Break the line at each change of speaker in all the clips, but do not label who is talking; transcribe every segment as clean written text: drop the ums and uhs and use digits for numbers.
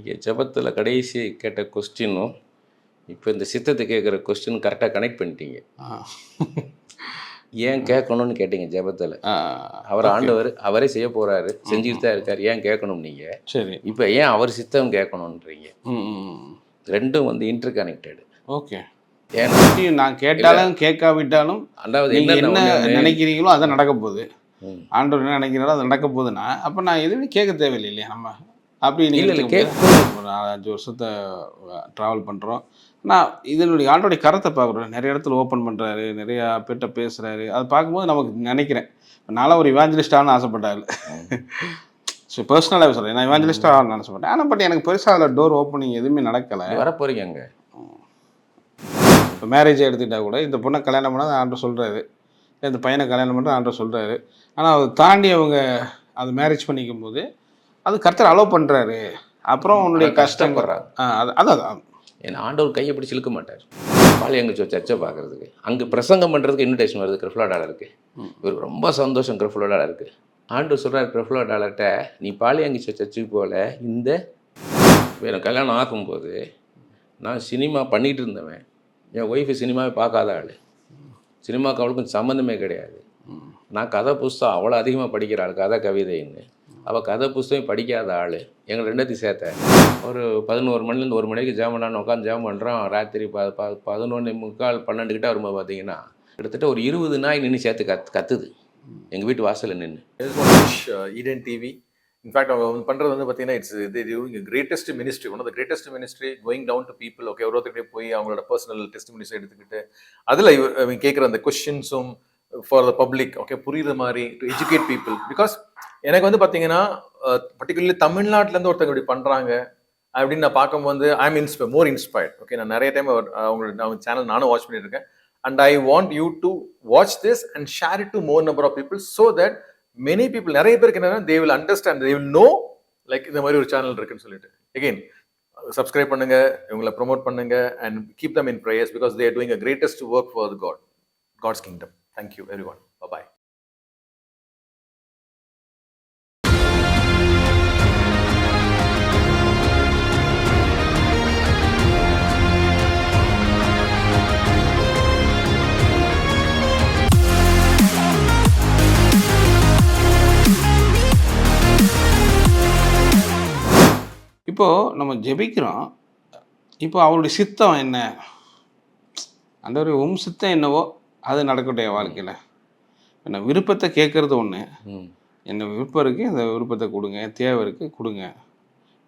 இன்றைக்கி ஜெபத்தில் கடைசி கேட்ட கொஸ்டினும் இப்போ இந்த சித்தத்தை கேட்குற கொஸ்டின் கரெக்டாக கனெக்ட் பண்ணிட்டீங்க. ஏன் கேட்கணும்னு கேட்டீங்க ஜெபத்தில். அவர் ஆண்டவர் அவரே செய்ய போகிறாரு, செஞ்சுட்டு தான் இருக்கார், ஏன் கேட்கணும் நீங்கள். சரி, இப்போ ஏன் அவர் சித்தம் கேட்கணுன்றீங்க. ரெண்டும் வந்து இன்டர் கனெக்டடு.
ஓகே, ஏன்னா நான் கேட்டாலும் கேட்காவிட்டாலும் அதாவது என்ன நினைக்கிறீங்களோ அதை நடக்க போகுது. ஆண்டவர் என்ன நினைக்கிறாரோ அது நடக்க போகுதுன்னா அப்போ நான் எதுவுமே கேட்க தேவையில்லை இல்லையா. நம்ம அப்படி நீங்கள் ஒரு 4-5 வருஷத்தை ட்ராவல் பண்ணுறோம். நான் இதனுடைய ஆண்டோடைய கரத்தை பார்க்குறோம். நிறைய இடத்துல ஓப்பன் பண்ணுறாரு, நிறையா பேர்கிட்ட பேசுகிறாரு. அதை பார்க்கும்போது நமக்கு நினைக்கிறேன், நானும் ஒரு இவாஞ்சலிஸ்டாகனு ஆசைப்பட்டாரு. ஸோ பர்சனலாகவே சொல்கிறேன், நான் இவாஞ்சலிஸ்டாக ஆகணும்னு ஆசைப்பட்டேன். ஆனால் பட் எனக்கு பெருசாக அதில் டோர் ஓப்பனிங் எதுவுமே நடக்கலை.
வரப்போறீங்க அங்கே.
இப்போ மேரேஜை எடுத்துக்கிட்டால் கூட இந்த பொண்ணை கல்யாணம் பண்ணால் ஆண்டவர் சொல்கிறாரு, இந்த பையனை கல்யாணம் பண்ணுறது ஆண்டவர் சொல்கிறாரு. ஆனால் அதை தாண்டி அவங்க அதை மேரேஜ் பண்ணிக்கும் போது அது கர்த்தர் அலோவ் பண்ணுறாரு. அப்புறம் உன்னுடைய கஷ்டப்படுறாங்க. அதான்
ஏன்னா ஆண்டவர் கையை பிடிச்சி இழுக்க மாட்டார். பாலியங்க சர்ச்சை பார்க்குறதுக்கு அங்கே பிரசங்கம் பண்ணுறதுக்கு இன்விடேஷன் வருது கிரிஃப்லோ டாலருக்கு. இவருக்கு ரொம்ப சந்தோஷம் கிரிஃப்லோ டாலருக்கு. ஆண்டவர் சொல்கிறார் கிரிஃப்லோ டாலர்கிட்ட, நீ பாலியங்க சர்ச்சுக்கு போல் இந்த வேறு கல்யாணம் ஆகும்போது நான் சினிமா பண்ணிகிட்டு இருந்தவன், என் ஒய்ஃபு சினிமாவே பார்க்காத ஆள், சினிமாவுக்கு அவளுக்கும் சம்மந்தமே கிடையாது. நான் கதை புஸ்தகம் அவ்வளோ அதிகமாக படிக்கிற ஆள், கதை கவிதைன்னு. அவள் கதை புஸ்தகம் படிக்காத ஆள். எங்களை ரெண்டத்தையும் சேர்த்தேன். ஒரு 11 மணிலேருந்து 1 மணிக்கு ஜாம் பண்ணான்னு உட்காந்து ஜாம் பண்ணுறோம். ராத்திரி 11:45 12 கிட்ட வரும்போது பார்த்தீங்கன்னா கிட்டத்தட்ட ஒரு 20 நாய் நின்று சேர்த்து கத்துது எங்கள் வீட்டு வாசலில் நின்று.
ஈடன் டிவி இன்ஃபேக்ட் அவங்க பண்ணுறது வந்து பார்த்தீங்கன்னா it's greatest ministry, one of the greatest ministry going down to people. Okay, ஒருத்தருக்கிட்டே போய் அவங்களோட பர்சனல் டெஸ்டிமனிஸ் எடுத்துக்கிட்டு அதில் இவங்க கேட்குற அந்த கொஸ்டின்ஸும் ஃபார் த பப்ளிக், ஓகே, புரியுற மாதிரி டு எஜுகேட் பீப்புள். பிகாஸ் எனக்கு வந்து பார்த்தீங்கன்னா பர்டிகுலர்லி தமிழ்நாட்டிலேருந்து ஒருத்தங்க இப்படி பண்ணுறாங்க அப்படின்னு நான் பார்க்கும்போது I am more inspired. Okay, நான் நிறைய டைம் அவங்க சேனல் நானும் வாட்ச் பண்ணியிருக்கேன். And I want you to watch this and share it to more number of people so that many people, நிறைய பேருக்கு என்னன்னா they will understand, they will know like இந்த மாதிரி ஒரு சேனல் இருக்குன்னு சொல்லிட்டு. அகெயின் சப்ஸ்கிரைப் பண்ணுங்க, இவங்களை ப்ரொமோட் பண்ணுங்க and keep them in prayers because they are doing a greatest work for God's kingdom. Thank you everyone. Bye-bye.
இப்போது நம்ம ஜெபிக்கிறோம். இப்போ அவருடைய சித்தம் என்ன, அந்த ஒரு சித்தம் என்னவோ அது நடக்கட்டும் என் வாழ்க்கையில். என்ன விருப்பத்தை கேட்குறது ஒன்று, என்ன விருப்பம் இருக்குது அந்த விருப்பத்தை கொடுங்க, தேவை இருக்குது கொடுங்க.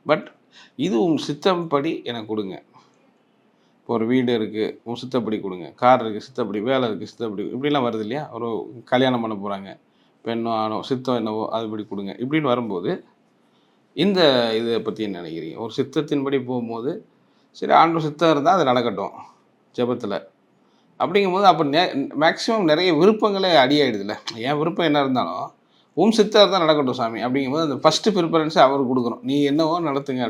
பட் இது சித்தப்படி எனக்கு கொடுங்க. இப்போ ஒரு வீடு இருக்குது சித்தப்படி கொடுங்க, கார் இருக்குது சித்தப்படி, வேலை இருக்குது சித்தப்படி, இப்படிலாம் வருது இல்லையா. ஒரு கல்யாணம் பண்ண போகிறாங்க, பெண்ணோ ஆணோ, சித்தம் என்னவோ அதுபடி கொடுங்க இப்படின்னு வரும்போது இந்த இதை பற்றி என்ன நினைக்கிறீங்க? ஒரு சித்தத்தின்படி போகும்போது சரி ஆண்டவர் சித்தம் இருந்தால் அது நடக்கட்டும் ஜெபத்தில் அப்படிங்கும்போது அப்போ மேக்ஸிமம் நிறைய விருப்பங்களே அடியாயிடுதுல்ல. என் விருப்பம் என்ன இருந்தாலும் சித்தம் தான் நடக்கட்டும் சாமி அப்படிங்கும்போது அந்த ஃபஸ்ட்டு ப்ரிஃபரன்ஸை அவர் கொடுக்கணும், நீ என்னவோ நடத்துங்க.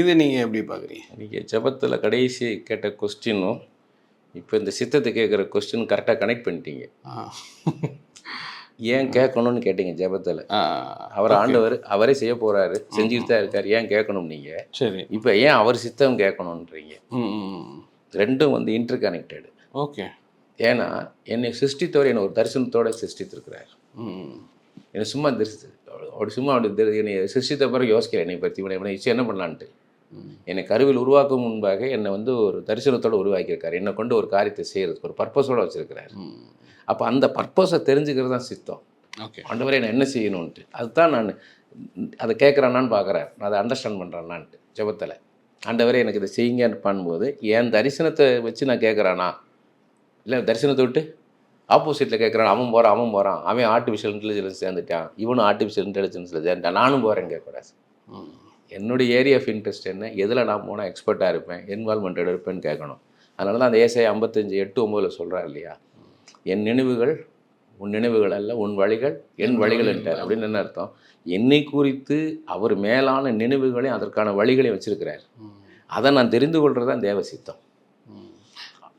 இது நீங்கள் எப்படி பார்க்குறீங்க?
நீங்கள் ஜெபத்தில் கடைசி கேட்ட கொஸ்டினும் இப்போ இந்த சித்தத்தை கேட்குற கொஸ்டின் கரெக்டாக கனெக்ட் பண்ணிட்டீங்க. ஏன் கேட்கணும்னு கேட்டீங்க ஜெபத்தில். அவர் ஆண்டவர் அவரே செய்ய போகிறாரு, செஞ்சுட்டு தான் இருக்கார், ஏன் கேட்கணும் நீங்கள். சரி, இப்போ ஏன் அவர் சித்தம் கேட்கணுன்றீங்க. ரெண்டும் வந்து இன்டர் கனெக்டடு.
ஓகே,
ஏன்னா என்னை சிருஷ்டித்தவர் என்னை ஒரு தரிசனத்தோடு சிருஷ்டித்திருக்கிறார். என்னை சும்மா என்னை சிருஷ்டித்த பிறகு யோசிக்கிறேன் என்னை பற்றி இவனை என்ன பண்ணலான்ட்டு. என்னை கருவில் உருவாக்கும் முன்பாக என்னை வந்து ஒரு தரிசனத்தோடு உருவாக்கியிருக்காரு. என்னை கொண்டு ஒரு காரியத்தை செய்கிறதுக்கு ஒரு பர்பஸோடு வச்சுருக்கிறார். அப்போ அந்த பர்பஸை தெரிஞ்சுக்கிறது தான் சித்தம்.
ஓகே,
ஆண்டவரே என்ன செய்யணுன்ட்டு அதுதான் நான் அதை கேட்குறானான்னு பார்க்குறேன், நான் அதை அண்டர்ஸ்டாண்ட் பண்ணுறேன்னான்ட்டு ஜெபத்தில். ஆண்டவரே எனக்கு இதை செய்யுங்கன்னு பண்ணும்போது என் தரிசனத்தை வச்சு நான் கேட்குறானா, இல்லை தரிசனத்தை விட்டு ஆப்போசிட்டில் கேட்குறான், அவன் போகிறான், அவன் ஆர்டிஃபிஷியல் இன்டெலிஜென்ஸ் சேர்ந்துட்டான், இவனும் ஆர்டிஃபிஷியல் இன்டெலிஜென்ஸில் சேர்ந்துட்டான், நானும் போகிறேன் கேட்கக்கூடாது. என்னுடைய ஏரியா ஆஃப் இன்ட்ரெஸ்ட் என்ன, எதில் நான் போனால் எக்ஸ்பர்ட்டாக இருப்பேன், இன்வால்மெண்டட் இருப்பேன்னு கேட்கணும். அதனால தான் அந்த ஏசாயா 55:8-9 சொல்கிறார் இல்லையா, என் நினைவுகள் உன் நினைவுகள் அல்ல, உன் வழிகள் என் வழிகள் என்றார். அப்படின்னு என்ன அர்த்தம்? என்னை குறித்து அவர் மேலான நினைவுகளையும் அதற்கான வழிகளையும் வச்சிருக்கிறார். அதை நான் தெரிந்து கொள்கிறது தான் தேவ சித்தம்.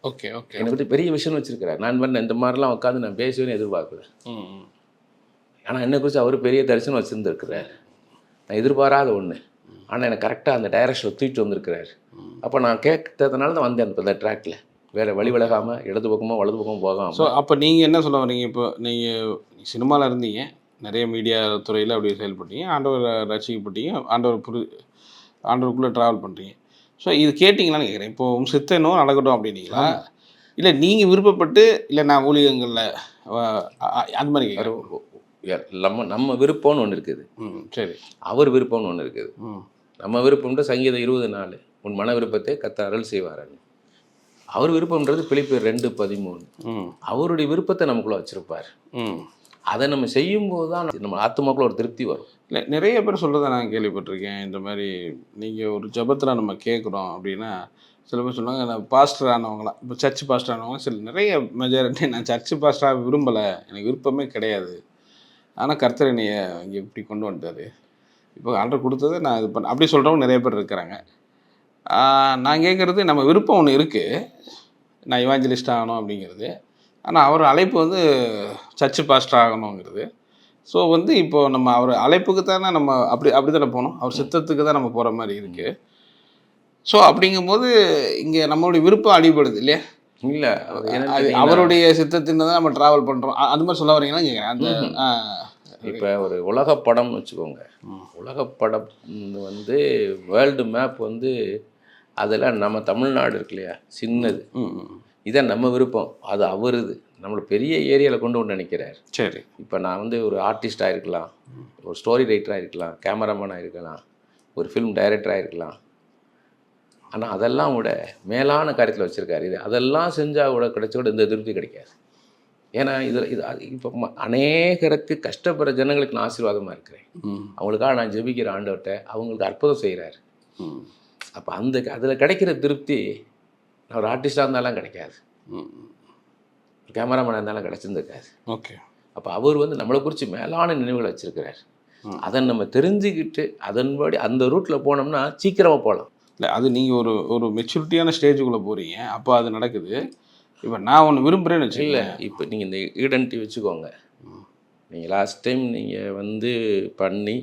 ஓகே ஓகே,
என்னை பற்றி பெரிய விஷயம் வச்சிருக்கிறார். நான் பண்ண இந்த மாதிரிலாம் உட்காந்து நான் பேசுவேன்னு எதிர்பார்க்கல. ஆனால் என்னை குறித்து அவர் பெரிய தரிசனம் வச்சுருந்துருக்கிறார். நான் எதிர்பாராத ஒன்று. ஆனால் எனக்கு கரெக்டாக அந்த டைரக்ஷனில் தூக்கிட்டு வந்திருக்கிறாரு. அப்போ நான் கேட்டதுனால தான் வந்தேன் அந்த ட்ராக்கில், வேறு வழி விலகாமல் இடது பக்கமோ வலது பக்கமோ போகாமல்.
ஸோ அப்போ நீங்கள் என்ன சொல்ல வரீங்க? இப்போ நீங்கள் சினிமாவில் இருந்தீங்க, நிறைய மீடியா துறையில் அப்படி செயல்பட்டீங்க, ஆண்டவரை ரசிக்கப்பட்டீங்க, ஆண்டவருக்குள்ளே ட்ராவல் பண்ணுறீங்க. ஸோ இது கேட்டிங்களான்னு கேட்குறேன். இப்போ உன் சித்தனோ நடக்கட்டும் அப்படின்னீங்களா, இல்லை நீங்கள் விருப்பப்பட்டு, இல்லை நான் ஊழியங்களில் அந்த மாதிரி கேட்குறேன்?
நம்ம விருப்பம்னு ஒன்று இருக்குது,
சரி,
அவர் விருப்பம்னு ஒன்று இருக்குது. நம்ம விருப்பம்ன்ற சங்கீதம் 20:4 உன் மன விருப்பத்தை கர்த்தர் அருள் செய்வார். அவர் விருப்பம்ன்றது பிலிப்பியர் 2:13. அவருடைய விருப்பத்தை நமக்குள்ளே வச்சுருப்பார். அதை நம்ம செய்யும்போது தான் நம்ம ஆத்மாக்குள்ள ஒரு திருப்தி வரும்.
இல்லை, நிறைய பேர் சொல்கிறத நான் கேள்விப்பட்டிருக்கேன். இந்த மாதிரி நீங்கள் ஒரு ஜபத்தில் நம்ம கேட்குறோம் அப்படின்னா, சில பேர் சொல்லுவாங்க, நான் பாஸ்டர் ஆனவங்களாம், இப்போ சர்ச் பாஸ்டர் ஆனவங்க சில நிறைய மெஜாரிட்டி, நான் சர்ச் பாஸ்டராக விரும்பலை, எனக்கு விருப்பமே கிடையாது, ஆனால் கர்த்தர் என்னைய இங்கே இப்படி கொண்டு வந்துட்டார், இப்போ ஆர்டர் கொடுத்ததை நான் இது பண்ண, அப்படி சொல்கிறவங்க நிறைய பேர் இருக்கிறாங்க. நான் கேட்குறது, நம்ம விருப்பம் ஒன்று இருக்குது, நான் இவாஞ்சலிஸ்ட் ஆகணும் அப்படிங்கிறது, ஆனால் அவர் அழைப்பு வந்து சர்ச்சு பாஸ்டர் ஆகணுங்கிறது. ஸோ வந்து இப்போது நம்ம அவர் அழைப்புக்கு தானே நம்ம அப்படி தானே போகணும், அவர் சித்தத்துக்கு தான் நம்ம போகிற மாதிரி இருக்குது. ஸோ அப்படிங்கும்போது இங்கே நம்மளுடைய விருப்பம் அடிபடுது இல்லையா?
இல்லை,
அவருடைய சித்தத்தின் தான் நம்ம ட்ராவல் பண்ணுறோம், அது மாதிரி சொல்ல வரீங்கன்னா கேட்குறேன். அந்த
இப்போ ஒரு உலகப்படம்னு வச்சுக்கோங்க, உலகப்படம் வந்து வேர்ல்டு மேப் வந்து அதில் நம்ம தமிழ்நாடு இருக்கு இல்லையா, சின்னது, இதான் நம்ம விருப்பம், அது அவருது, நம்மளை பெரிய ஏரியாவில் கொண்டு வந்து நினைக்கிறார்.
சரி,
இப்போ நான் வந்து ஒரு ஆர்டிஸ்டாக இருக்கலாம், ஒரு ஸ்டோரி ரைட்டராக இருக்கலாம், கேமராமேனாக இருக்கலாம், ஒரு ஃபிலிம் டைரக்டராக இருக்கலாம், ஆனால் அதெல்லாம் விட மேலான காரியத்தில் வச்சுருக்காரு. இது அதெல்லாம் செஞ்சால் கூட கிடைச்சோட இந்த திருப்தி கிடைக்காது. ஏன்னா இது இப்போ அநேகருக்கு கஷ்டப்படுற ஜனங்களுக்கு நான் ஆசீர்வாதமாக இருக்கிறேன். அவங்களுக்காக நான் ஜெபிக்கிற ஆண்டவர்கிட்ட அவங்களுக்கு அற்புதம் செய்கிறாரு. அப்போ அதில் கிடைக்கிற திருப்தி நான் ஒரு ஆர்டிஸ்டாக இருந்தாலும் கிடைக்காது, கேமராமேனாக இருந்தாலும் கிடச்சிருந்துருக்காது.
ஓகே.
அப்போ அவர் வந்து நம்மளை குறித்து மேலான நினைவுகளை வச்சுருக்கிறார். அதை நம்ம தெரிஞ்சுக்கிட்டு அதன்படி அந்த ரூட்டில் போனோம்னா சீக்கிரமாக போகலாம்.
இல்லை, அது நீங்கள் ஒரு மெச்சூரிட்டியான ஸ்டேஜுக்குள்ளே போகிறீங்க, அப்போ அது நடக்குது. இப்போ நான் ஒன்று விரும்புகிறேன்னு வச்சுக்கல,
இப்போ நீங்கள் இந்த ஈடென்டி வச்சுக்கோங்க. நீங்கள் லாஸ்ட் டைம் நீங்கள் வந்து பண்ணி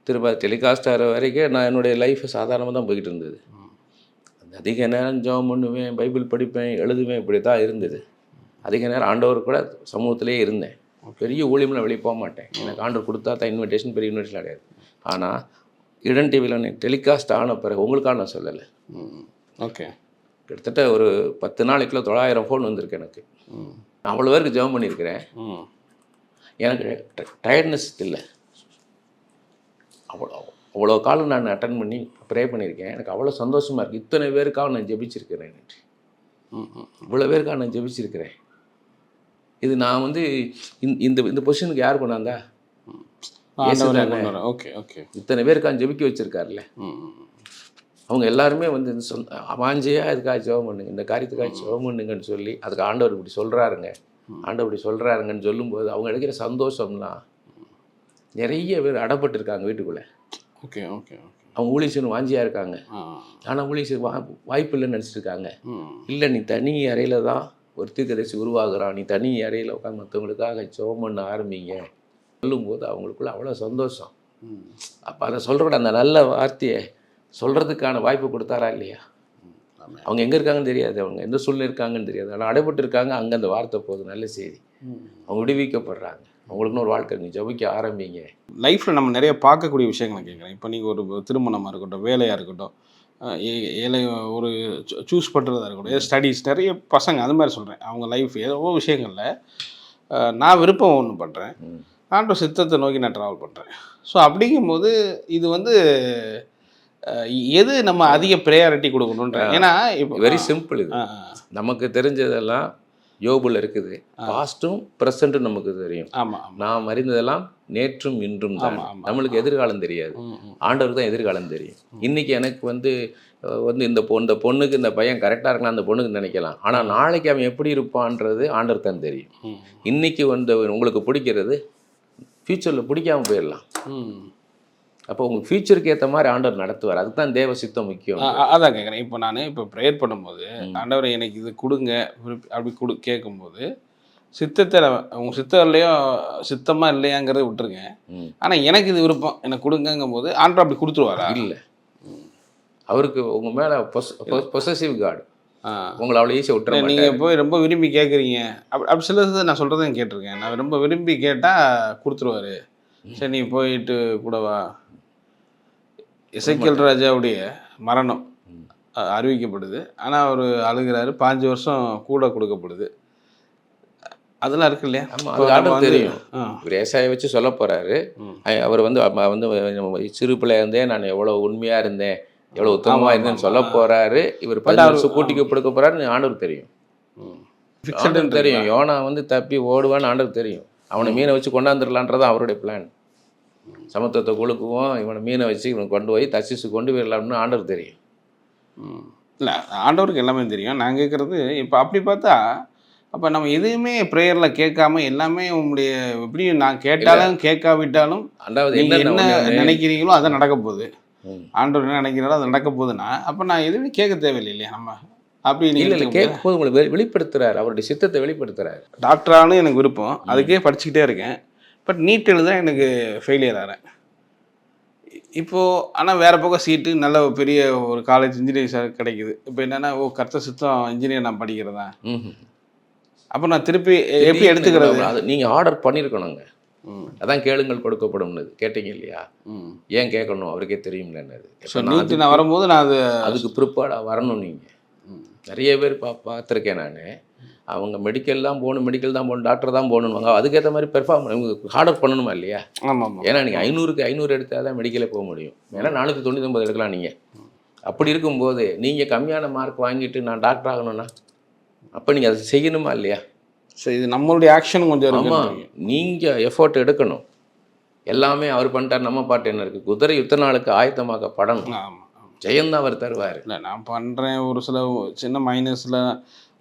திரும்ப டெலிகாஸ்ட் ஆகிற வரைக்கும் நான் என்னுடைய லைஃப் சாதாரணமாக தான் போய்கிட்டு இருந்தது. அதிக நேரம் ஜெபம் பண்ணுவேன், பைபிள் படிப்பேன், எழுதுவேன், இப்படி தான் இருந்தது. அதிக நேரம் ஆண்டவர் கூட சமூகத்திலே இருந்தேன். பெரிய ஊழியம்லாம் வெளியே போக மாட்டேன், எனக்கு ஆண்டவர் கொடுத்தா தான் இன்விடேஷன், பெரிய இன்விடேஷன் கிடையாது. ஆனால் ஈடன் டிவியில் டெலிகாஸ்ட் ஆன பிறகு உங்களுக்காக நான் சொல்லலை.
ஓகே.
கிட்டத்தட்ட ஒரு 10 நாளைக்குள்ள 900 ஃபோன் வந்திருக்கு எனக்கு. நான் அவ்வளோ பேருக்கு ஜெபம் பண்ணியிருக்கிறேன். எனக்கு டயர்ட்னஸ் இல்லை, அவ்வளோ காலம் நான் அட்டன் பண்ணி ப்ரே பண்ணியிருக்கேன். எனக்கு அவ்வளோ சந்தோஷமாக இருக்குது. இத்தனை பேருக்காக நான் ஜெபிச்சிருக்கிறேன், இவ்வளோ பேருக்காக நான் ஜெபிச்சிருக்கிறேன். இது நான் வந்து இந்த பொசிஷனுக்கு யார் கொண்டாந்தா?
Okay okay.
இத்தனை பேருக்காக ஜெபிக்க வச்சுருக்காருல்ல, அவங்க எல்லாருமே வந்து வாஞ்சையாக இதுக்காக ஜெபம் பண்ணுங்க, இந்த காரியத்துக்காக ஜெபம் பண்ணுங்கன்னு சொல்லி அதுக்கு ஆண்டவர் இப்படி சொல்கிறாருங்க, ஆண்டவர் இப்படி சொல்கிறாருங்கன்னு சொல்லும்போது அவங்க கிடைக்கிற சந்தோஷம்லாம் நிறைய பேர் அடப்பட்டுருக்காங்க வீட்டுக்குள்ளே.
Okay okay.
அவங்க ஊழியர் வாஞ்சியாக இருக்காங்க, ஆனால் ஊழியர் வாய்ப்பு இல்லைன்னு நினச்சிருக்காங்க. இல்லை, நீ தனி அறையில் தான் ஒரு தீர்க்கதரிசி உருவாகிறான், நீ தனி அறையில் உட்காந்து மற்றவங்களுக்காக ஜெபம் பண்ண ஆரம்பிங்க சொல்லும்போது அவங்களுக்குள்ள அவ்வளோ சந்தோஷம். அப்போ அதை சொல்கிறோட அந்த நல்ல வார்த்தையை சொல்கிறதுக்கான வாய்ப்பு கொடுத்தாரா இல்லையா? அவங்க எங்கே இருக்காங்கன்னு தெரியாது, அவங்க எந்த சூழ்நிலை இருக்காங்கன்னு தெரியாது, ஆனால் அடைபட்டு இருக்காங்க. அங்கே அந்த வார்த்தை போகுது, நல்ல செய்தி, அவங்க விடுவிக்கப்படுறாங்க. அவங்களுக்குன்னு ஒரு வாழ்க்கை, நீங்கள் ஜெபிக்க ஆரம்பிங்க.
லைஃப்பில் நம்ம நிறைய பார்க்கக்கூடிய விஷயங்களை கேட்குறேன். இப்போ நீங்கள் ஒரு திருமணமாக இருக்கட்டும், வேலையாக இருக்கட்டும், ஏழை ஒரு சூஸ் பண்ணுறதா இருக்கட்டும், ஸ்டடீஸ், நிறைய பசங்க அது மாதிரி சொல்கிறேன், அவங்க லைஃப் ஏதோ விஷயங்களில் நான் விருப்பம் ஒன்று பண்ணுறேன், ஆண்டவர் சித்தத்தை நோக்கி நான் ட்ராவல் பண்ணுறேன். ஸோ அப்படிங்கும்போது இது வந்து எது நம்ம அதிக ப்ரையாரிட்டி கொடுக்கணுன்ற, ஏன்னா இப்போ
வெரி சிம்பிள். இது நமக்கு தெரிஞ்சதெல்லாம் யோபுல இருக்குது, பாஸ்ட்டும் ப்ரெசண்ட்டும் நமக்கு தெரியும்.
ஆமாம்,
நாம் அறிந்ததெல்லாம் நேற்றும் இன்றும் தான். நம்மளுக்கு எதிர்காலம் தெரியாது, ஆண்டவருக்கு தான் எதிர்காலம் தெரியும். இன்றைக்கி எனக்கு வந்து இந்த பொண்ணுக்கு இந்த பையன் கரெக்டாக இருக்கலாம், அந்த பொண்ணுக்கு நினைக்கலாம், ஆனால் நாளைக்கு அவன் எப்படி இருப்பான்றது ஆண்டவர் தான் தெரியும். இன்றைக்கி வந்து உங்களுக்கு பிடிக்கிறது ஃப்யூச்சரில் பிடிக்காமல் போயிடலாம். அப்போ உங்களுக்கு ஃபியூச்சருக்கு ஏற்ற மாதிரி ஆண்டவர் நடத்துவார். அதுக்கு தான் தேவ சித்தம் முக்கியம்.
அதான் கேட்குறேன். இப்போ நான் ப்ரேயர் பண்ணும்போது ஆண்டவர் எனக்கு இது கொடுங்க அப்படி கேட்கும்போது சித்தத்தில் உங்கள் சித்தம் இல்லையோ சித்தமாக இல்லையாங்கிறத விட்டுருங்க.
ம்.
ஆனால் எனக்கு இது விருப்பம் எனக்கு கொடுங்கங்கும் போது ஆண்டவர் அப்படி கொடுத்துருவாரா?
இல்லை, அவருக்கு உங்கள் மேலே பொசசிவ் காட்,
ஆ
உங்களை அவ்வளோ ஈஸியாக விட்டுற மாட்டார்.
நீங்கள் போய் ரொம்ப விரும்பி கேட்குறீங்க. அப்படி சிலது நான் சொல்கிறதையும் கேட்டிருக்கேன். நான் ரொம்ப விரும்பி கேட்டால் கொடுத்துருவாரு. சரி நீ போயிட்டு கூட வா. எசேக்கியேல் ராஜாவுடைய மரணம் அறிவிக்கப்படுது. ஆனால் அவர் அழுகிறாரு. 5 வருஷம் கூட கொடுக்கப்படுது. அதெல்லாம் இருக்கு இல்லையா?
ஆமாம்,
இப்போ
அது
நம்ம
ஆண்டவர்
வந்து
தெரியும்.
ஆ
இவர் ஏசாயை வச்சு சொல்ல போகிறாரு. அவர் வந்து சிறு பிள்ளையா இருந்தேன், நான் எவ்வளோ உண்மையாக இருந்தேன், எவ்வளோ உத்தமமாக இருந்தேன்னு சொல்ல போகிறாரு. இவர் 10 வருஷம் கூட்டிக்கு கொடுக்க போகிறாருன்னு ஆண்டவர் தெரியும். ஆண்டவர் தெரியும். யோனா வந்து தப்பி ஓடுவான்னு ஆண்டவர் தெரியும். அவனை மீனை வச்சு கொண்டாந்துடலான்றது அவருடைய பிளான். சமுத்திரத்தை கொழுக்குவோம், இவனை மீனை வச்சு இவனை கொண்டு போய் தர்சீசு கொண்டு போயிடலாம்னு ஆண்டவர் தெரியும்.
இல்லை ஆண்டவருக்கு எல்லாமே தெரியும். நான் கேட்குறது இப்போ அப்படி பார்த்தா அப்போ நம்ம எதுவுமே ப்ரேயரில் கேட்காம எல்லாமே உங்களுடைய எப்படி நான் கேட்டாலும் கேட்காவிட்டாலும்
அதாவது
நீங்கள் என்ன
என்ன
நினைக்கிறீங்களோ அதை நடக்க போகுது.
ம்.
ஆண்டவர் என்ன நினைக்கிறாரோ அது நடக்க போகுதுன்னா அப்போ நான் எதுவுமே கேட்க தேவையில்லை இல்லையா? நம்ம அப்படி
இல்லை இல்லை,
நீங்கள்
கேட்கும் போது உங்களை வெளிப்படுத்துறாரு, அவருடைய சித்தத்தை வெளிப்படுத்துறாரு.
டாக்டரானு எனக்கு விருப்பம், அதுக்கே படிச்சுக்கிட்டே இருக்கேன். பட் நீட் எழுத எனக்கு ஃபெயிலியர் ஆகிறேன் இப்போது. ஆனால் வேறு பக்கம் சீட்டு நல்ல பெரிய ஒரு காலேஜ் இன்ஜினியரிங் கிடைக்குது. இப்போ என்னென்னா கர்த்தர் சித்தம் இன்ஜினியர் நான் படிக்கிறதா? அப்போ நான் திருப்பி எப்படி எடுத்துக்கிறது?
அது நீங்கள் ஆர்டர் பண்ணியிருக்கணுங்க. அதான் கேளுங்கள் கொடுக்கப்படும்னு கேட்டீங்க இல்லையா? ஏன் கேட்கணும், அவருக்கே தெரியும்லன்னது.
ஸோ நீட்டு நான் வரும்போது நான்
அதுக்கு ப்ரிப்பேர்டாக வரணும். நீங்கள் நிறைய பேர் பார்த்துருக்கேன் நான். அவங்க மெடிக்கல் தான் போகணும், மெடிக்கல் தான் போகணும், டாக்டர் தான் போகணுவாங்க. அதுக்கேற்ற மாதிரி பெர்ஃபார்ம் ஆர்டர் பண்ணணுமா இல்லையா?
ஆமாம்.
ஏன்னா நீங்கள் 500க்கு 500 எடுத்தால் தான் மெடிக்கலே போக முடியும். ஏன்னா 499 எடுக்கலாம் நீங்கள். அப்படி இருக்கும்போது நீங்கள் கம்மியான மார்க் வாங்கிட்டு நான் டாக்டர் ஆகணும்னா அப்போ நீங்கள் அதை செய்யணுமா இல்லையா?
ஸோ இது நம்மளுடைய ஆக்ஷன் கொஞ்சம்
ஆமாம், நீங்கள் எஃபோர்ட் எடுக்கணும். எல்லாமே அவர் பண்ணிட்டார், நம்ம பாட்டு என்ன இருக்குது? குதிரை யுத்த நாளுக்கு ஆயத்தமாக படணும்.
ஆமாம்,
ஜெயந்தான் அவர் தருவார்.
இல்லை நான் பண்ணுறேன் ஒரு சில சின்ன மைனஸில்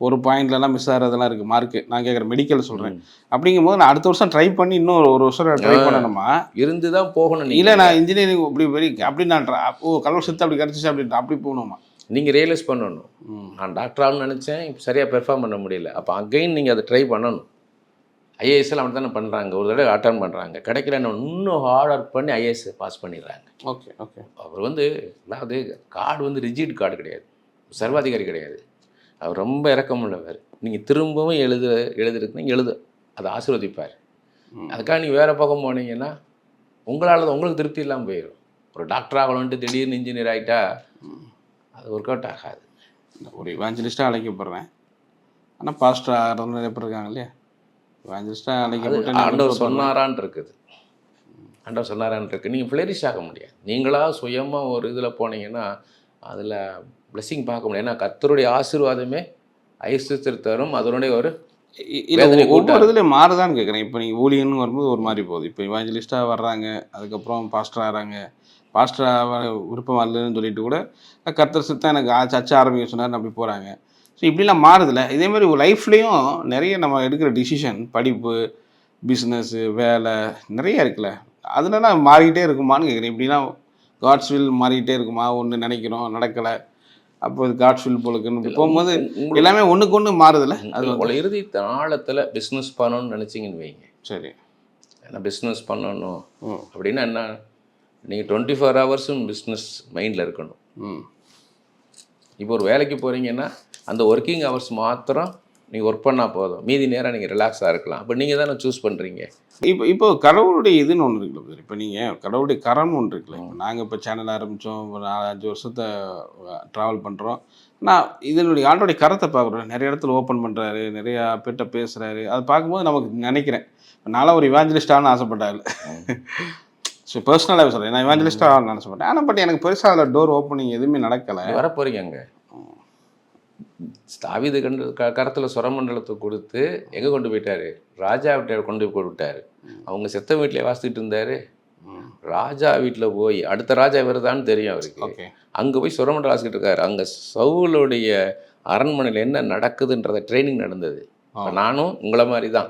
ஒரு பாயிண்ட்லலாம் மிஸ் ஆகிறதெல்லாம் இருக்குது மார்க்கு. நான் கேட்குறேன் மெடிக்கல் சொல்கிறேன். அப்படிங்கும்போது நான் அடுத்த வருஷம் ட்ரை பண்ணி இன்னும் ஒரு வருஷம் ட்ரை பண்ணணுமா?
இருந்து தான் போகணும்.
இல்லை நான் இன்ஜினியரிங் அப்படி நான் கடவுள் சித்து அப்படி கிடச்சிச்சு அப்படி போகணுமா?
நீங்கள் ரியலைஸ் பண்ணணும். நான் டாக்டர் ஆகணும்னு நினச்சேன், இப்போ சரியாக பெர்ஃபார்ம் பண்ண முடியல. அப்போ அகைன் நீங்கள் அதை ட்ரை பண்ணணும். ஐஏஎஸ்எல் அப்படி தானே பண்ணுறாங்க, ஒரு தடவை அட்டன் பண்ணுறாங்க, கிடைக்கலன்னு இன்னும் ஹார்ட் ஒர்க் பண்ணி ஐஏஎஸ் பாஸ் பண்ணிடுறாங்க.
Okay okay.
அவர் வந்து அதாவது கார்டு வந்து ரிஜிட் கார்டு கிடையாது, சர்வாதிகாரி கிடையாது. அவர் ரொம்ப இறக்கமுள்ளவர். நீங்கள் திரும்பவும் எழுதுறதுக்கு எழுது, அதை ஆசீர்வதிப்பார். அதுக்காக நீங்கள் வேறு பக்கம் போனீங்கன்னா உங்களால் தான் உங்களுக்கு திருப்தி இல்லாமல் போயிடும். ஒரு டாக்டர் ஆகணுன்ட்டு திடீர்னு இன்ஜினியர் ஆகிட்டா அது ஒர்க் அவுட் ஆகாது.
ஒரு இவாஞ்சலிஸ்ட்டாக அழைக்கப்படுறேன், ஆனால் பாஸ்டர் ஆகிறவங்க நிறைய பேர் இருக்காங்க இல்லையா? இவாஞ்சலிஸ்ட்டாக அழைக்கப்பட்டு
ஆண்டவர் சொன்னாரான் இருக்குது, ஆண்டவர் சொன்னாரான் இருக்குது. நீங்கள் ஃப்ளரிஷ் ஆக முடியாது. நீங்களாக சுயமாக ஒரு இதில் போனீங்கன்னா அதில் பிளெஸிங் பார்க்க முடியாது. ஏன்னா கர்த்தருடைய ஆசீர்வாதமே ஐஸ்வர்யத்தை தரும். அதனுடைய ஒரு
ஒவ்வொரு இதுலேயும் மாறுதான்னு கேட்குறேன். இப்போ நீங்கள் ஊழியன்னு வரும்போது ஒரு மாதிரி போகுது. இப்போ இவாஞ்சலிஸ்ட்டாக வர்றாங்க, அதுக்கப்புறம் பாஸ்டர் ஆகிறாங்க. பாஸ்டர் விருப்பம் வரலன்னு சொல்லிட்டு கூட கர்த்தர் சித்தம் எனக்கு சர்ச்சை ஆரம்பிக்க சொன்னார்னு அப்படி போகிறாங்க. ஸோ இப்படிலாம் மாறுதில்ல. இதேமாதிரி லைஃப்லேயும் நிறைய நம்ம எடுக்கிற டிசிஷன், படிப்பு, பிஸ்னஸ்ஸு, வேலை நிறைய இருக்குல்ல, அதுலலாம் மாறிக்கிட்டே இருக்குமான்னு கேட்குறேன். இப்படிலாம் காட்ஸ் வில் மாறிக்கிட்டே இருக்குமா? ஒன்று நினைக்கிறோம் நடக்கலை, அப்போ இது காட்ஸ் வில் போலுக்குன்னு போகும்போது எல்லாமே ஒன்றுக்கு ஒன்று மாறுதில்ல. அது
உங்களை இறுதி ஆழத்தில் பிஸ்னஸ் பண்ணணும்னு நினச்சிங்கன்னு வைங்க.
சரி,
ஏன்னா பிஸ்னஸ் பண்ணணும் அப்படின்னா என்ன, நீங்கள் 24 ஹவர்ஸும் பிஸ்னஸ் மைண்டில் இருக்கணும். இப்போ ஒரு வேலைக்கு போகிறீங்கன்னா அந்த ஒர்க்கிங் ஹவர்ஸ் மாத்திரம் நீங்கள் ஒர்க் பண்ணால் போதும், மீதி நேரம் நீங்கள் ரிலாக்ஸாக இருக்கலாம். அப்போ நீங்கள் தானே சூஸ் பண்ணுறீங்க.
இப்போ கடவுளுடைய இதுன்னு ஒன்று இருக்குல்ல, இப்போ நீங்கள் கடவுளுடைய கரம்னு ஒன்று இருக்குல்ல. இப்போ நாங்கள் இப்போ சேனல் ஆரம்பித்தோம், ஒரு 4-5 வருஷத்தை ட்ராவல் பண்ணுறோம். நான் இதனுடைய ஆண்டோடைய கரத்தை பார்க்குறேன். நிறைய இடத்துல ஓப்பன் பண்ணுறாரு, நிறையா பேர்கிட்ட பேசுகிறாரு. அதை பார்க்கும்போது நமக்கு நினைக்கிறேன், நானும் ஒரு இவாஞ்சலிஸ்டான்னு ஆசைப்பட்டாரு. ஸோ பர்சனலாகவே சொல்கிறேன், நான் இவாஞ்சலிஸ்டாக நினச்சப்பட்டேன். ஆனால் பட் எனக்கு பெருசாக அதில் டோர் ஓப்பனிங் எதுவுமே நடக்கலை.
வரப்போறீங்க அங்கே தாவீது கரத்தில் சுரமண்டலத்தை கொடுத்து எங்கே கொண்டு போயிட்டாரு? ராஜா வீட்டை கொண்டு போய் விட்டார். அவங்க செத்த வீட்டிலே வாசித்துட்டு இருந்தார். ராஜா வீட்டில் போய் அடுத்த ராஜா வருதான்னு தெரியும் அவருக்கு. அங்கே போய் சுரமண்டலம் வாசிக்கிட்டு இருக்காரு. அங்கே சவுலுடைய அரண்மனையில் என்ன நடக்குதுன்றத ட்ரைனிங் நடந்தது. நானும் உங்களை மாதிரி தான்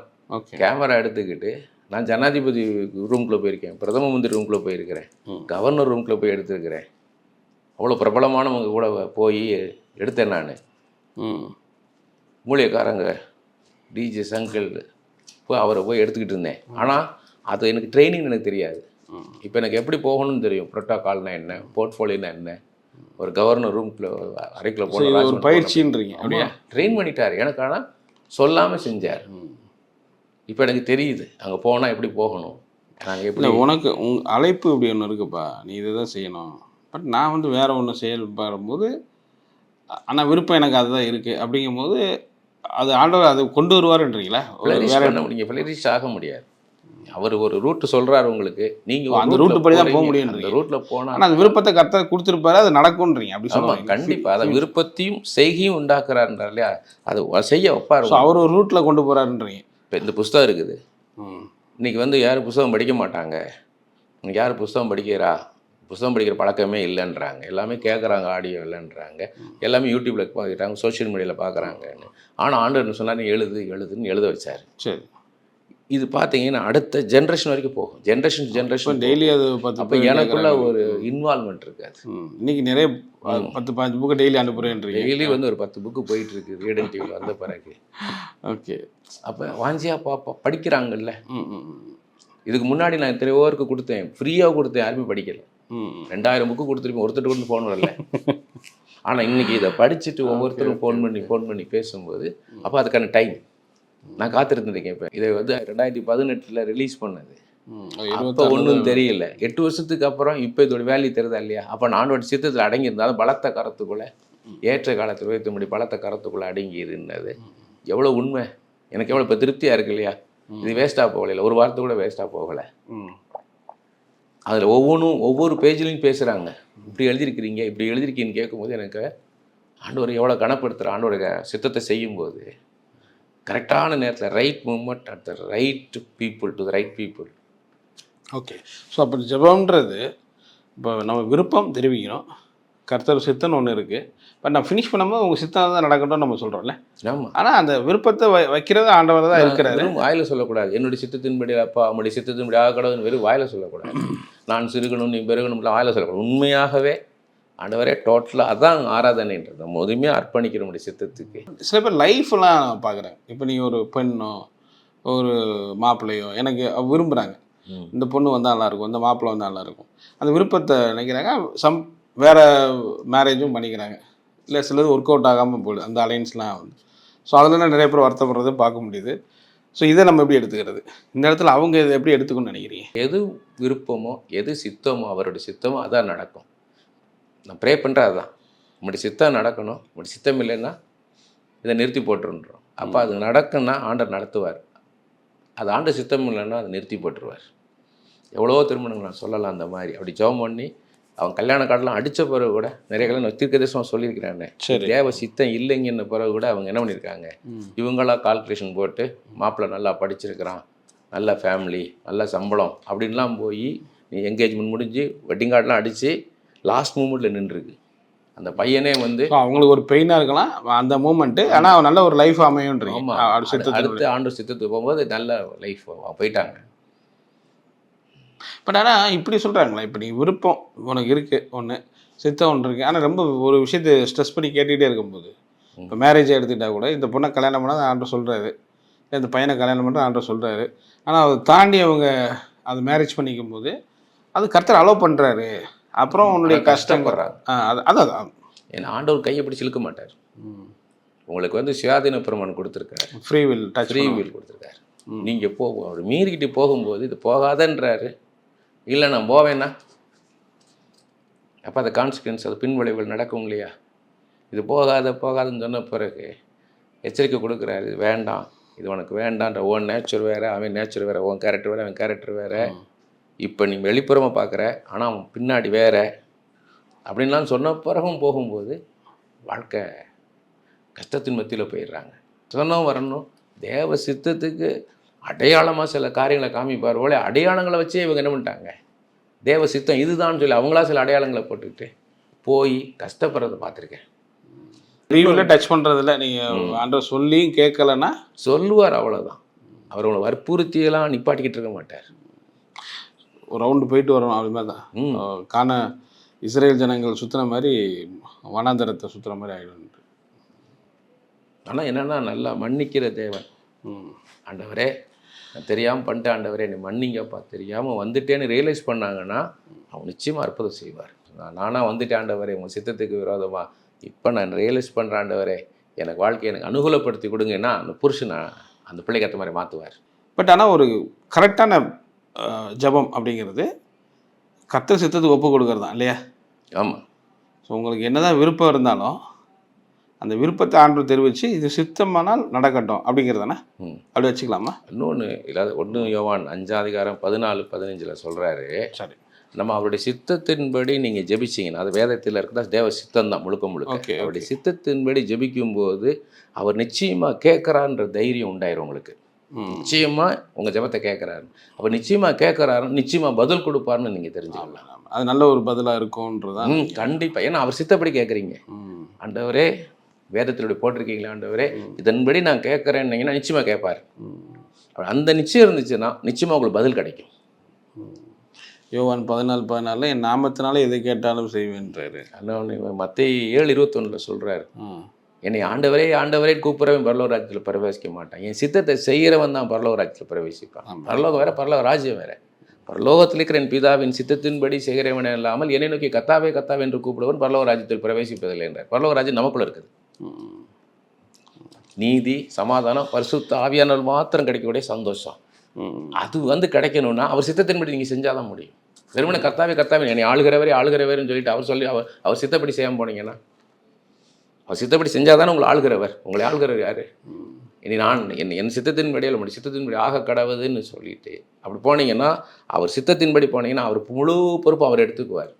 கேமரா எடுத்துக்கிட்டு நான் ஜனாதிபதி ரூம்குள்ளே போயிருக்கேன், பிரதம மந்திரி ரூம்குள்ளே போயிருக்கிறேன், கவர்னர் ரூம்குள்ளே போய் எடுத்துருக்கிறேன். அவ்வளோ பிரபலமானவங்க கூட போய் எடுத்தேன் நான். ஊழியக்காரங்க டிஜே சங்கல் போய் அவரை போய் எடுத்துக்கிட்டு இருந்தேன். ஆனால் அது எனக்கு ட்ரைனிங் எனக்கு தெரியாது. இப்போ எனக்கு எப்படி போகணும்னு தெரியும். ப்ரோட்டோகால்னா என்ன, போர்ட்ஃபோலியோனா என்ன, ஒரு கவர்னர் ரூம்குள்ள அறைக்குள்ள
ஒரு
போகணும்
பயிற்சின்றீங்க அப்படியே
ட்ரெயின் பண்ணிட்டார் எனக்கு. ஆனால் சொல்லாமல் செஞ்சார். இப்போ எனக்கு தெரியுது அங்கே போனால் எப்படி போகணும், நாங்கள் எப்படி.
இல்லை உனக்கு அழைப்பு இப்படி ஒன்று இருக்குப்பா, நீ இதை தான் செய்யணும். பட் நான் வந்து வேற ஒன்று செயல்படும்போது ஆனால் விருப்பம் எனக்கு அதுதான் இருக்குது அப்படிங்கும்போது அது ஆண்டவர் அதை கொண்டு வருவாருன்றீங்களா?
நீங்கள் ஃப்ளரிஷ் ஆக முடியாது. அவர் ஒரு ரூட் சொல்கிறாரு உங்களுக்கு, நீங்கள்
அந்த ரூட்டு படி தான் போக முடியும்.
அந்த ரூட்டில் போனால்
ஆனால் அந்த விருப்பத்தை கரெக்டாக கொடுத்துருப்பாரு, அது நடக்கும்ன்றீங்க அப்படி சொல்லுவாங்க.
கண்டிப்பாக அதை விருப்பத்தையும் செய்கையும் உண்டாக்குறாருன்றார் இல்லையா, அது செய்ய வைப்பார்.
அவர் ஒரு ரூட்டில் கொண்டு போகிறாருன்றீங்க.
இப்போ இந்த புஸ்தகம் இருக்குது, இன்றைக்கி வந்து யாரும் புஸ்தகம் படிக்க மாட்டாங்க. இன்னைக்கு யார் புஸ்தகம் படிக்கிறா, புஸ்தகம் படிக்கிற பழக்கமே இல்லைன்றாங்க. எல்லாமே கேட்குறாங்க, ஆடியோ இல்லைன்றாங்க. எல்லாமே யூடியூப்பில் பார்க்குறாங்க, சோஷியல் மீடியாவில் பார்க்குறாங்கன்னு. ஆனால் ஆண்டவர் சொன்னார், எழுதுன்னு எழுத வச்சார்.
சரி,
இது பார்த்தீங்கன்னா அடுத்த ஜென்ரேஷன் வரைக்கும் போகும். ஜென்ரேஷன்
டெய்லி அது
அப்போ எனக்குள்ள ஒரு இன்வால்மெண்ட் இருக்காது.
இன்னைக்கு நிறைய 10-15 புக்கு டெய்லி அனுப்புகிறேன்றீங்க.
டெய்லி வந்து ஒரு 10 புக்கு போயிட்டுருக்கு ரீடன் டிவியில் வந்த பிறகு.
ஓகே,
அப்போ வாஞ்சியாக படிக்கிறாங்கல்ல. இதுக்கு முன்னாடி நான் எத்தனையோ பேருக்கு கொடுத்தேன், ஃப்ரீயாக கொடுத்தேன், யாருமே படிக்கலை. 2000 புக்கு கொடுத்துருப்பேன், ஒருத்தர் கூட ஃபோன் வரல. ஆனால் இன்றைக்கி இதை படிச்சுட்டு ஒவ்வொருத்தரும் ஃபோன் பண்ணி பேசும்போது அப்போ அதுக்கான டைம் நான் காத்திருந்துருக்கேன். இப்போ இதை வந்து 2018 ரிலீஸ் பண்ணது. அப்போ ஒன்றும் தெரியல. 8 வருஷத்துக்கு அப்புறம் இப்போ இதோட வேல்யூ தெரியுதா இல்லையா? அப்போ நானோட சித்தத்தில் அடங்கியிருந்தாலும் பலத்த கரத்துக்குள்ளே ஏற்ற காலத்தில் வைத்த முடி பலத்த கரத்துக்குள்ளே அடங்கி இருந்தது. எவ்வளோ உண்மை, எனக்கு எவ்வளோ இப்போ திருப்தியாக இருக்கு இல்லையா? இது வேஸ்ட்டாக போகலை, ஒரு வாரத்தை கூட வேஸ்ட்டாக போகலை. அதில் ஒவ்வொரு பேஜ்லையும் பேசுகிறாங்க, இப்படி எழுதியிருக்கீங்கன்னு கேட்கும்போது எனக்கு ஆண்டவர் எவ்வளோ கனப்படுத்துகிற, ஆண்டோட சித்தத்தை செய்யும்போது கரெக்டான நேரத்தில் right moment at the right people to the right people.
Okay, so அப்போ ஜெபம்ன்றது இப்போ நம்ம விருப்பம் தெரிவிக்கிறோம், கர்த்தர் சித்தம் ஒன்று இருக்குது. பட் நான் ஃபினிஷ் பண்ணும்போது உங்கள் சித்தம் தான் நடக்கட்டும் நம்ம சொல்கிறோம்ல.
ஆமாம்,
ஆனால் அந்த விருப்பத்தை வைக்கிறது ஆண்டவர் தான் இருக்கிறாரு.
வாயில் சொல்லக்கூடாது, என்னுடைய சித்தத்தின்படி அப்பா அவனுடைய சித்தத்தின்படி ஆகக்கூடாதுன்னு வெறும் வாயில் சொல்லக்கூடாது. நான் சிறுகணும் நீ பெருகணும்லாம் வாயில் சொல்லக்கூடாது. உண்மையாகவே ஆண்டவரே டோட்டலாக அதான் ஆராதனைன்றது, நம்ம உதவியாக அர்ப்பணிக்கிற முடிய சித்தத்துக்கு.
சில பேர் லைஃப்லாம் நான் பார்க்குறேன். இப்போ நீங்கள் ஒரு பெண்ணோ ஒரு மாப்பிள்ளையோ எனக்கு விரும்புகிறாங்க, இந்த பொண்ணு வந்தால் நல்லாயிருக்கும், இந்த மாப்பிள்ளை வந்தால் நல்லாயிருக்கும், அந்த விருப்பத்தை நினைக்கிறாங்க. வேறு மேரேஜும் பண்ணிக்கிறாங்க. இல்லை சிலது ஒர்க் அவுட் ஆகாமல் போகுது அந்த அலைன்ஸ்லாம் வந்து. ஸோ அதில் நிறைய பேர் வருத்தப்படுறதை பார்க்க முடியுது. ஸோ இதை நம்ம எப்படி எடுத்துக்கிறது? இந்த இடத்துல அவங்க இதை எப்படி எடுத்துக்கணும்னு நினைக்கிறீங்க?
எது விருப்பமோ எது சித்தமோ அவருடைய சித்தமோ அதான் நடக்கும். நான் ப்ரே பண்ணுறது அதுதான், உங்களுடைய சித்தம் நடக்கணும், உங்களுடைய சித்தம் இல்லைன்னா இதை நிறுத்தி போட்டுருன்றோம். அப்போ அது நடக்குன்னா ஆண்டர் நடத்துவார். அது ஆண்டு சித்தம் இல்லைன்னா அதை நிறுத்தி போட்டுருவார். எவ்வளோ திருமணங்கள் நான் சொல்லலாம் அந்த மாதிரி. அப்படி ஜெபம் பண்ணி அவன் கல்யாண கார்டெலாம் அடித்த பிறகு கூட நிறைய கல்யாணம் தீர்க்கதரிசனம் சொல்லியிருக்கிறானே, தேவ சித்தம் இல்லைங்கன்ன பிறகு கூட அவங்க என்ன பண்ணியிருக்காங்க, இவங்களாம் கால்குலேஷன் போட்டு மாப்பிள்ளை நல்லா படிச்சிருக்கிறான், நல்ல ஃபேமிலி, நல்ல சம்பளம் அப்படின்லாம் போய் நீ என்கேஜ்மெண்ட் முடிஞ்சு வெட்டிங் கார்டெலாம் அடித்து லாஸ்ட் மூமெண்ட்டில் நின்றுருக்கு. அந்த பையனே வந்து
அவங்களுக்கு ஒரு பெயினாக இருக்கலாம் அந்த மூமெண்ட்டு, ஆனால் நல்ல ஒரு லைஃப் அமையுன்றீங்க.
அடுத்து ஆண்டு சித்தத்துக்கு போகும்போது நல்ல லைஃப் போயிட்டாங்க.
பட் ஆனால் இப்படி சொல்கிறாங்களா, இப்போ நீ விருப்பம் உனக்கு இருக்குது ஒன்று, சித்தம் ஒன்று இருக்குது, ஆனால் ரொம்ப ஒரு விஷயத்தை ஸ்ட்ரெஸ் பண்ணி கேட்டுகிட்டே இருக்கும்போது, இப்போ மேரேஜை எடுத்துக்கிட்டால் கூட இந்த பொண்ணை கல்யாணம் பண்ணால் ஆண்டவர் சொல்கிறாரு, இந்த பையனை கல்யாணம் பண்ணுற ஆண்டவர் சொல்கிறாரு. ஆனால் அதை தாண்டி அவங்க அது மேரேஜ் பண்ணிக்கும் போது அது கர்த்தர் அலோவ் பண்ணுறாரு. அப்புறம் உன்னுடைய கஷ்டப்படுறாங்க. அதான்
ஏன்னா ஆண்டவர் கையை பிடிச்சி இழுக்க மாட்டார். உங்களுக்கு வந்து சுயாதீன பிரமாணம் கொடுத்துருக்காரு,
ஃப்ரீ வில்
கொடுத்துருக்காரு. நீங்கள் அவர் மீறிக்கிட்டு போகும்போது இது போகாதன்றாரு, இல்லை நான் போவேன்னா அப்போ அந்த கான்சிக்வன்ஸ், அது பின்விளைவுகள் நடக்கும் இல்லையா? இது போகாதுன்னு சொன்ன பிறகு எச்சரிக்கை கொடுக்குறாரு, இது வேண்டாம், இது உனக்கு வேண்டான்ற. உன் நேச்சர் வேறு, அவன் நேச்சர் வேறு, உன் கேரக்டர் வேறு, அவன் கேரக்டர் வேறு. இப்போ நீ வெளிப்புறமாக பார்க்குற, ஆனால் அவன் பின்னாடி வேறு அப்படின்லாம் சொன்ன பிறகும் போகும்போது வாழ்க்கை கஷ்டத்தின் மத்தியில் போயிடுறாங்க. சொன்னோம் வரணும், தேவ சித்தத்துக்கு அடையாளமாக சில காரியங்களை காமிப்பார் போல அடையாளங்களை வச்சே இவங்க என்ன பண்ணிட்டாங்க, தேவ சித்தம் இதுதான் சொல்லி அவங்களா சில அடையாளங்களை போட்டுக்கிட்டு போய் கஷ்டப்படுறதை பார்த்துருக்கேன்.
ரீவில் டச் பண்ணுறதில்ல, நீங்கள் ஆண்டவர் சொல்லியும் கேட்கலன்னா
சொல்லுவார், அவ்வளோதான். அவரோட வற்புறுத்தியெல்லாம் நிப்பாட்டிக்கிட்டு இருக்க மாட்டார்.
ஒரு ரவுண்டு போயிட்டு வரணும் அப்படி மாதிரி தான். காண இஸ்ரேல் ஜனங்கள் சுற்றுன மாதிரி வனாந்தரத்தை சுற்றுற மாதிரி ஆகிடும்.
ஆனால் என்னென்னா நல்லா மன்னிக்கிற தேவன், ஆண்டவரே நான் தெரியாமல் பண்ணிட்டேன் ஆண்டவரே என்னை மன்னிங்கப்பா, தெரியாமல் வந்துட்டேன்னு ரியலைஸ் பண்ணாங்கன்னா அவன் நிச்சயமாக அற்புதம் செய்வார். நானாக வந்துட்டேன் ஆண்டவரே உங்கள் சித்தத்துக்கு விரோதமாக, இப்போ நான் ரியலைஸ் பண்ணுறேன் ஆண்டவரே, எனக்கு வாழ்க்கையை எனக்கு அனுகூலப்படுத்தி கொடுங்கன்னா அந்த புருஷனை அந்த பிள்ளைக்கு ஏற்ற மாதிரி மாற்றுவார்.
பட் ஆனால் ஒரு கரெக்டான ஜபம் அப்படிங்கிறது கர்த்தர் சித்தத்துக்கு ஒப்பு கொடுக்கறது தான் இல்லையா?
ஆமாம்.
ஸோ உங்களுக்கு என்னதான் விருப்பம் இருந்தாலும் அந்த விருப்பத்தை ஆண்டவர் தெரிவித்து இது சித்தமானால் நடக்கட்டும் அப்படிங்கிறது தானே, அப்படி வச்சுக்கலாமா?
இன்னொன்று இல்லாத 1 யோவான் 5:14-15 சொல்கிறாரு,
சரி,
நம்ம அவருடைய சித்தத்தின்படி நீங்கள் ஜெபிச்சிங்கன்னா, அது வேதத்தில் இருக்கிறதா தேவ சித்தம் தான் முழுக்க முழுக்க. அவருடைய சித்தத்தின்படி ஜெபிக்கும்போது அவர் நிச்சயமாக கேட்குறான்ற தைரியம் உண்டாயிரும் உங்களுக்கு. நிச்சயமாக உங்கள் ஜெபத்தை கேட்குறாரு, அவர் நிச்சயமாக கேட்குறாரு, நிச்சயமாக பதில் கொடுப்பாருன்னு நீங்கள் தெரிஞ்சுக்கலாம்.
அது நல்ல ஒரு பதிலாக இருக்கும்ன்றதான்.
கண்டிப்பாக. ஏன்னா அவர் சித்தப்படி கேட்குறீங்க. ஆண்டவரே வேதத்தினுடைய போட்டிருக்கீங்களா ஆண்டவரே, இதன்படி நான் கேட்குறேன்னீங்கன்னா நிச்சயமாக கேட்பார். அந்த நிச்சயம் இருந்துச்சுன்னா நிச்சயமாக உங்களுக்கு பதில் கிடைக்கும்.
யோவான் 14:14 என் நாமத்தினால எதை கேட்டாலும் செய்வேன்றாரு.
அதனால மத்தேயு 7:21 சொல்கிறாரு, என்னை ஆண்டவரே ஆண்டவரே கூப்பிட்றவன் பரலோக ராஜ்யத்தில் பிரவேசிக்க மாட்டான், என் சித்தத்தை செய்கிறவன் தான் பரலோக ராஜ்யத்தில் பிரவேசிப்பான். பரலோகம் வேறு, பரலோக ராஜ்யம் வேறு. பரலோகத்தில் இருக்கிற என் பிதாவின் சித்தத்தின்படி செய்கிறவனே இல்லாமல் என்னை நோக்கி கத்தாவே கத்தாவே என்று கூப்பிடுவன் பரலோக ராஜ்யத்தில் பிரவேசிப்பதில்லை என்றார். பரலோக ராஜ்யம் நமக்குள்ள இருக்குது. நீதி, சமாதானம், பரிசுத்த ஆவியானவர் மாத்திரம் கிடைக்கக்கூடிய சந்தோஷம், அது கிடைக்கணும்னா அவர் சித்தத்தின்படி நீங்கள் செஞ்சாதான் முடியும். வெறுமனே கர்த்தாவே கர்த்தாவே என்னை ஆளுகிறவர்னு சொல்லிட்டு அவர் சொல்லி அவர் சித்தப்படி செய்யாமல் போனீங்கன்னா, அவர் சித்தப்படி செஞ்சால் தானே உங்களை ஆளுகிறவர். உங்களை ஆளுகிறவர் யார்? இனி நான் என் சித்தத்தின்படி நம்முடைய சித்தத்தின்படி ஆக கடவுதுன்னு சொல்லிட்டு அப்படி போனீங்கன்னா, அவர் சித்தத்தின்படி போனீங்கன்னா அவர் முழு பொறுப்பு அவர் எடுத்துக்குவார்.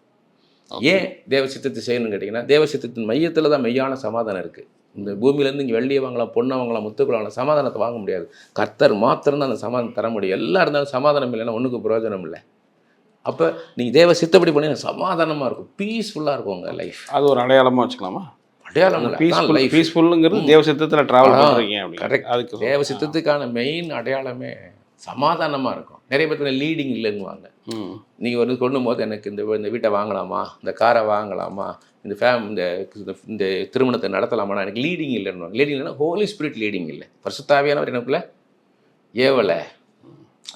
ஏன் தேவ சித்தத்தை செய்யணும்னு கேட்டிங்கன்னா, தேவ சித்தத்தின் மையத்தில் தான் மெய்யான சமாதானம் இருக்குது. இந்த பூமியிலேருந்து இங்கே வெள்ளியை வாங்கலாம், பொண்ணை வாங்கலாம், முத்துக்களை வாங்கலாம், சமாதானத்தை வாங்க முடியாது. கர்த்தர் மாத்திரம்தான் அந்த சமாதானம் தர முடியும். எல்லாம் இருந்தாலும் சமாதானம் இல்லைன்னா ஒன்றுக்கு பிரயோஜனம் இல்லை. அப்போ நீங்கள் தேவ சித்தப்படி பண்ணீங்கன்னா சமாதானமாக இருக்கும், பீஸ்ஃபுல்லாக இருக்கும் உங்கள் லைஃப்.
அது ஒரு அடையாளமாக வச்சுக்கலாமா?
அடையாளம்
பீஸ்ஃபுல்லுங்கிறது தேவ சித்தத்தில் ட்ராவல் பண்ணுறீங்க.
கரெக்ட். அதுக்கு தேவ சித்தத்துக்கான மெயின் அடையாளமே சமாதானமாக இருக்கும். நிறைய பேர் லீடிங் இல்லைன்னுவாங்க. நீங்கள் வந்து கொண்டு போது எனக்கு இந்த வீட்டை வாங்கலாமா, இந்த காரை வாங்கலாமா, இந்த திருமணத்தை நடத்தலாமா, எனக்கு லீடிங் இல்லைன்னு. லீடிங் இல்லைன்னா ஹோலி ஸ்பிரிட் லீடிங் இல்லை, பரிசுத்தாவியானவர் எனக்குள்ள ஏவலை.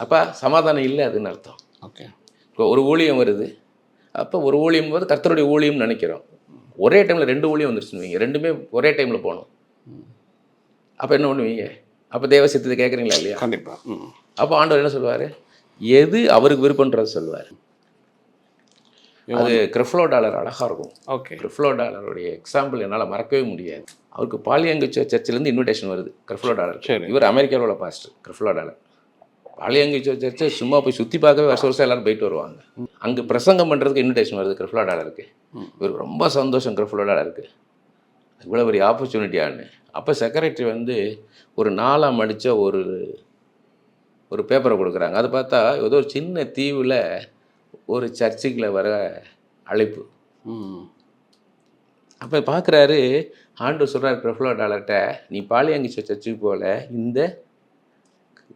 அப்போ சமாதானம் இல்லை அதுன்னு அர்த்தம்.
ஓகே.
இப்போ ஒரு ஊழியம் வருது, அப்போ ஒரு ஊழியம் போது கர்த்தருடைய ஊழியம்னு நினைக்கிறோம். ஒரே டைமில் 2 ஊழியம் வந்துருச்சுன்னு வைங்க, 2மே ஒரே டைமில் போகணும். அப்போ என்ன பண்ணுவீங்க? அப்போ தேவ சித்தத்தை கேட்குறீங்களா இல்லையா?
கண்டிப்பாக.
அப்போ ஆண்டவர் என்ன சொல்லுவார்? எது அவருக்கு விருப்பன்றது சொல்லுவார். அது கிரிஃப்லோ டாலர் அழகாக இருக்கும்.
ஓகே.
கிரிஃப்லோ டாலருடைய எக்ஸாம்பிள் என்னால் மறக்கவே முடியாது. அவருக்கு பாலியங்கு சர்ச்சிலேருந்து இன்விடேஷன் வருது கிரிஃப்லோ டாலர். இவர் அமெரிக்காவில் உள்ள பாஸ்டர். கிரிஃப்லோ டாலர் பாலியங்கு சர்ச்சை சும்மா போய் சுற்றி பார்க்கவே வருஷம் எல்லோரும் போயிட்டு வருவாங்க. அங்கே பிரசங்கம் பண்ணுறதுக்கு இன்விடேஷன் வருது கிரிஃப்லோ டாலருக்கு. இவருக்கு ரொம்ப சந்தோஷம் கிரிஃப்லோ டாலருக்கு, இவ்வளோ பெரிய ஆப்பர்ச்சுனிட்டியான்னு. அப்போ செக்ரட்டரி வந்து ஒரு 4ஆக மடித்த ஒரு பேப்பரை கொடுக்குறாங்க. அது பார்த்தா ஏதோ ஒரு சின்ன தீவில் ஒரு சர்ச்சுக்குள்ள வர அழைப்பு. அப்போ பார்க்குறாரு, ஆண்டவர் சொல்கிறார் கிரிஃப்லோ டாலர்கிட்ட, நீ பாலியங்கி சர்ச்சுக்கு போகல, இந்த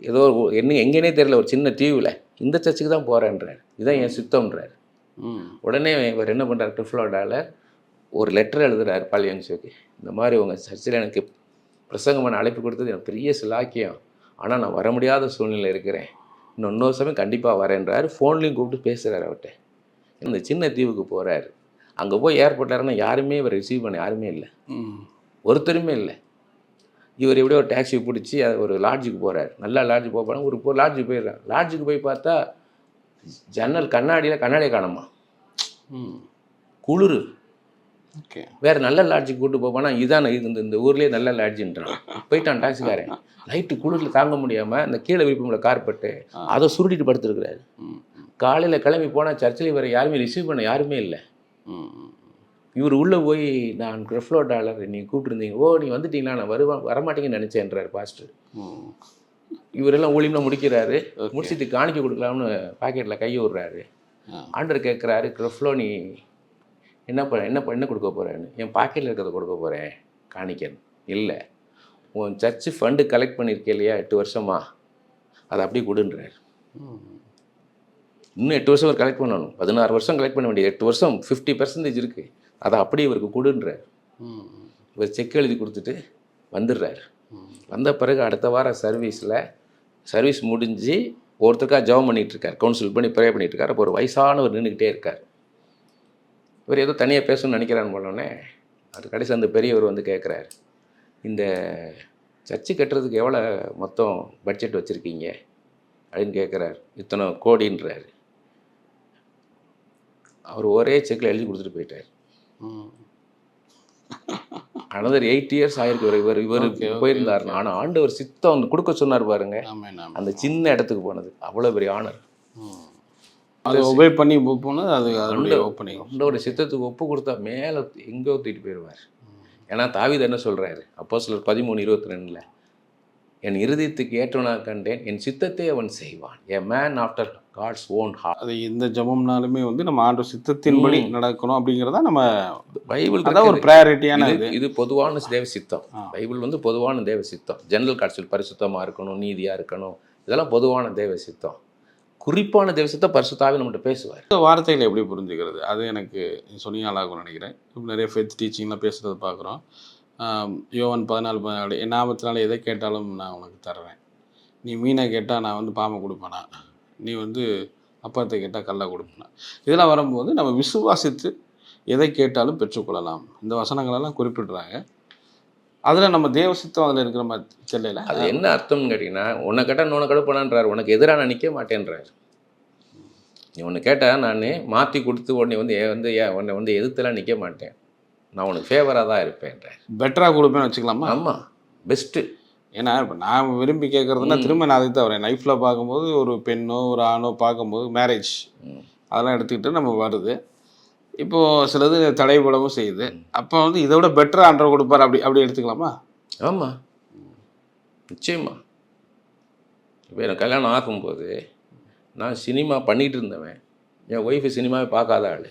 ஏதோ எங்கேனே தெரியல ஒரு சின்ன தீவில் இந்த சர்ச்சுக்கு தான் போகிறேன்றார். இதுதான் என் சித்தம்ன்றார். உடனே இவர் என்ன பண்ணுறார், கிரிஃப்லோ டாலர் ஒரு லெட்டர் எழுதுகிறார் பாலியங்ஸுக்கு. இந்த மாதிரி உங்கள் சர்ச்சில் எனக்கு பிரசங்கம் பண்ண அழைப்பு கொடுத்தது எனக்கு பெரிய சிலாக்கியம், ஆனால் நான் வர முடியாத சூழ்நிலை இருக்கிறேன், இன்னொரு சமயம் கண்டிப்பாக வரேன்றார். ஃபோன்லேயும் கூப்பிட்டு பேசுகிறார் அவர்கிட்ட. இந்த சின்ன தீவுக்கு போகிறாரு. அங்கே போய் ஏர்போர்ட்லாருன்னா யாருமே இவர் ரிசீவ் பண்ண யாருமே இல்லை, ஒருத்தருமே இல்லை. இவர் எப்படியோ ஒரு டாக்ஸி பிடிச்சி அது ஒரு லாட்ஜுக்கு போகிறார். நல்லா லாட்ஜு போகிறாங்க. ஒரு லாட்ஜுக்கு போயிடுறாங்க. லாட்ஜுக்கு போய் பார்த்தா ஜன்னல் கண்ணாடியை காணுமா, குளிர்.
ஓகே.
வேறு நல்ல லாட்ஜுக்கு கூப்பிட்டு போப்பானா, இதான இந்த ஊர்லேயே நல்ல லாட்ஜுன்றான். போயிட்டான் டாக்ஸிக்காரன். நைட்டு குளிரில் தாங்க முடியாமல் இந்த கீழே விரிப்புல கார்பெட்டு அதை சுருட்டிட்டு படுத்துருக்கிறாரு. காலையில் கிளம்பி போனால் சர்ச்சில் இவரை யாருமே ரிசீவ் பண்ண யாருமே இல்லை. இவர் உள்ளே போய், நான் கிரிஃப்லோ டாலர் நீங்கள் கூப்பிட்டுருந்தீங்க, ஓ நீ வந்துட்டீங்களா, நான் வரமாட்டீங்கன்னு நினச்சேன்றார் பாஸ்டர். இவரெல்லாம் ஊழியம்லாம் முடிக்கிறாரு. முடிச்சுட்டு காணிக்க கொடுக்கலாம்னு பாக்கெட்டில் கையை விடுறாரு. ஆண்டர் கேட்குறாரு, கிரிஃப்லோ நீ என்ன கொடுக்க போகிறேன்னு. என் பாக்கெட்டில் இருக்கிறத கொடுக்க போகிறேன் காணிக்கன்னு. இல்லை, உன் சர்ச்சு ஃபண்டு கலெக்ட் பண்ணியிருக்கே இல்லையா 8 வருஷமா, அதை அப்படியே கொடுன்றார். இன்னும் 8 வருஷம் கலெக்ட் பண்ணணும். 16 வருஷம் கலெக்ட் பண்ண வேண்டியது 8 வருஷம் 50% இருக்குது. அதை அப்படியே இவருக்கு கொடுன்றார். இவர் செக் எழுதி கொடுத்துட்டு வந்துடுறார். வந்த பிறகு அடுத்த வாரம் சர்வீஸ் முடிஞ்சு ஒருத்தருக்காக ஜெபம் பண்ணிகிட்டு இருக்கார், கவுன்சில் பண்ணி ப்ரே பண்ணிட்டு இருக்கார். அப்போ ஒரு வயசானவர் நின்றுக்கிட்டே இருக்கார். இவர் ஏதோ தனியாக பேசணும்னு நினைக்கிறான்னு போனோடனே அது கடைசி அந்த பெரியவர் வந்து கேட்குறாரு, இந்த சர்ச்சு கட்டுறதுக்கு எவ்வளோ மொத்தம் பட்ஜெட் வச்சுருக்கீங்க அப்படின்னு கேட்குறாரு. இத்தனை கோடின்றாரு. அவர் ஒரே செக்கில் எழுதி கொடுத்துட்டு போயிட்டார். அனதர் 8 years ஆயிருக்கு இவர் போயிருந்தாருன்னா. ஆனால் ஆண்டவர் சித்தம் வந்து கொடுக்க சொன்னார் பாருங்க, அந்த சின்ன இடத்துக்கு போனது அவ்வளோ பெரிய ஆனர்.
அது ஒபே பண்ணி போனது, அது
ஆண்டவருடைய சித்தத்துக்கு ஒப்பு கொடுத்தா மேலே எங்கோ தூக்கிட்டு போயிடுவார். ஏன்னா தாவீது என்ன சொல்கிறாரு அப்போஸ்தலர் 13:22, என் இருதயத்துக்கு ஏற்றவனாக கண்டேன், என் சித்தத்தை அவன் செய்வான், a man after God's own heart.
அது இந்த ஜெபம்னாலுமே வந்து நம்ம ஆண்டவர் சித்தத்தின்படி நடக்கணும் அப்படிங்கிறதா நம்ம
பைபிள்
அதான் ஒரு ப்ரையாரிட்டியான
இது பொதுவான தேவ சித்தம். பைபிள் வந்து பொதுவான தேவ சித்தம். ஜெனரல் காட்சியில் பரிசுத்தமாக இருக்கணும், நீதியாக இருக்கணும், இதெல்லாம் பொதுவான தேவ சித்தம். குறிப்பான தேவ சித்தம் பரிசுத்தாவே நம்மகிட்ட பேசுவார்.
வார்த்தைகளை எப்படி புரிஞ்சுக்கிறது, அது எனக்கு சொன்னிங்க ஆளாகும்னு நினைக்கிறேன். இப்போ நிறைய ஃபெய்த் டீச்சிங்லாம் பேசுகிறது பார்க்குறோம். யோவான் 14:14, என் நாமத்தினால எதை கேட்டாலும் நான் உனக்கு தர்றேன். நீ மீனை கேட்டால் நான் வந்து பாம்பை கொடுப்பேனா, நீ வந்து அப்பத்தை கேட்டால் கல்லை கொடுப்பேனா. இதெல்லாம் வரும்போது நம்ம விசுவாசித்து எதை கேட்டாலும் பெற்றுக்கொள்ளலாம். இந்த வசனங்களெல்லாம் குறிப்பிடுறாங்க. அதில் நம்ம தேவ சித்தம் அதில் இருக்கிற மாதிரி தெரியல.
அது என்ன அர்த்தம்னு கேட்டிங்கன்னா, உன்னை கேட்டால் உன்னை கடுப்பானான்றார், உனக்கு எதிராக நான் நிற்க மாட்டேன்றார். நீ ஒன்று கேட்டால் நான் மாற்றி கொடுத்து உன்னை வந்து எதிர்த்துலாம் நிற்க மாட்டேன், நான் உனக்கு ஃபேவராக தான் இருப்பேன்றார்.
பெட்டராக கொடுப்பேன்னு வச்சுக்கலாமா?
ஆமாம், பெஸ்ட்டு.
ஏன்னா இப்போ நான் விரும்பி கேட்குறதுனா திரும்ப நான் அதுக்கு தான் வரேன். லைஃப்பில் பார்க்கும்போது ஒரு பெண்ணோ ஒரு ஆணோ பார்க்கும்போது மேரேஜ் அதெல்லாம் எடுத்துக்கிட்டு நம்ம வருது. இப்போது சிலது தடைபடவும் செய்யுது. அப்போ வந்து இதை விட பெட்டராக ஆண்டவர் கொடுப்பார், அப்படி எடுத்துக்கலாமா?
ஆமாம், நிச்சயமா. இப்போ எனக்கு கல்யாணம் ஆகும்போது நான் சினிமா பண்ணிகிட்டு இருந்தவன், என் ஒய்ஃபு சினிமாவே பார்க்காத ஆள்,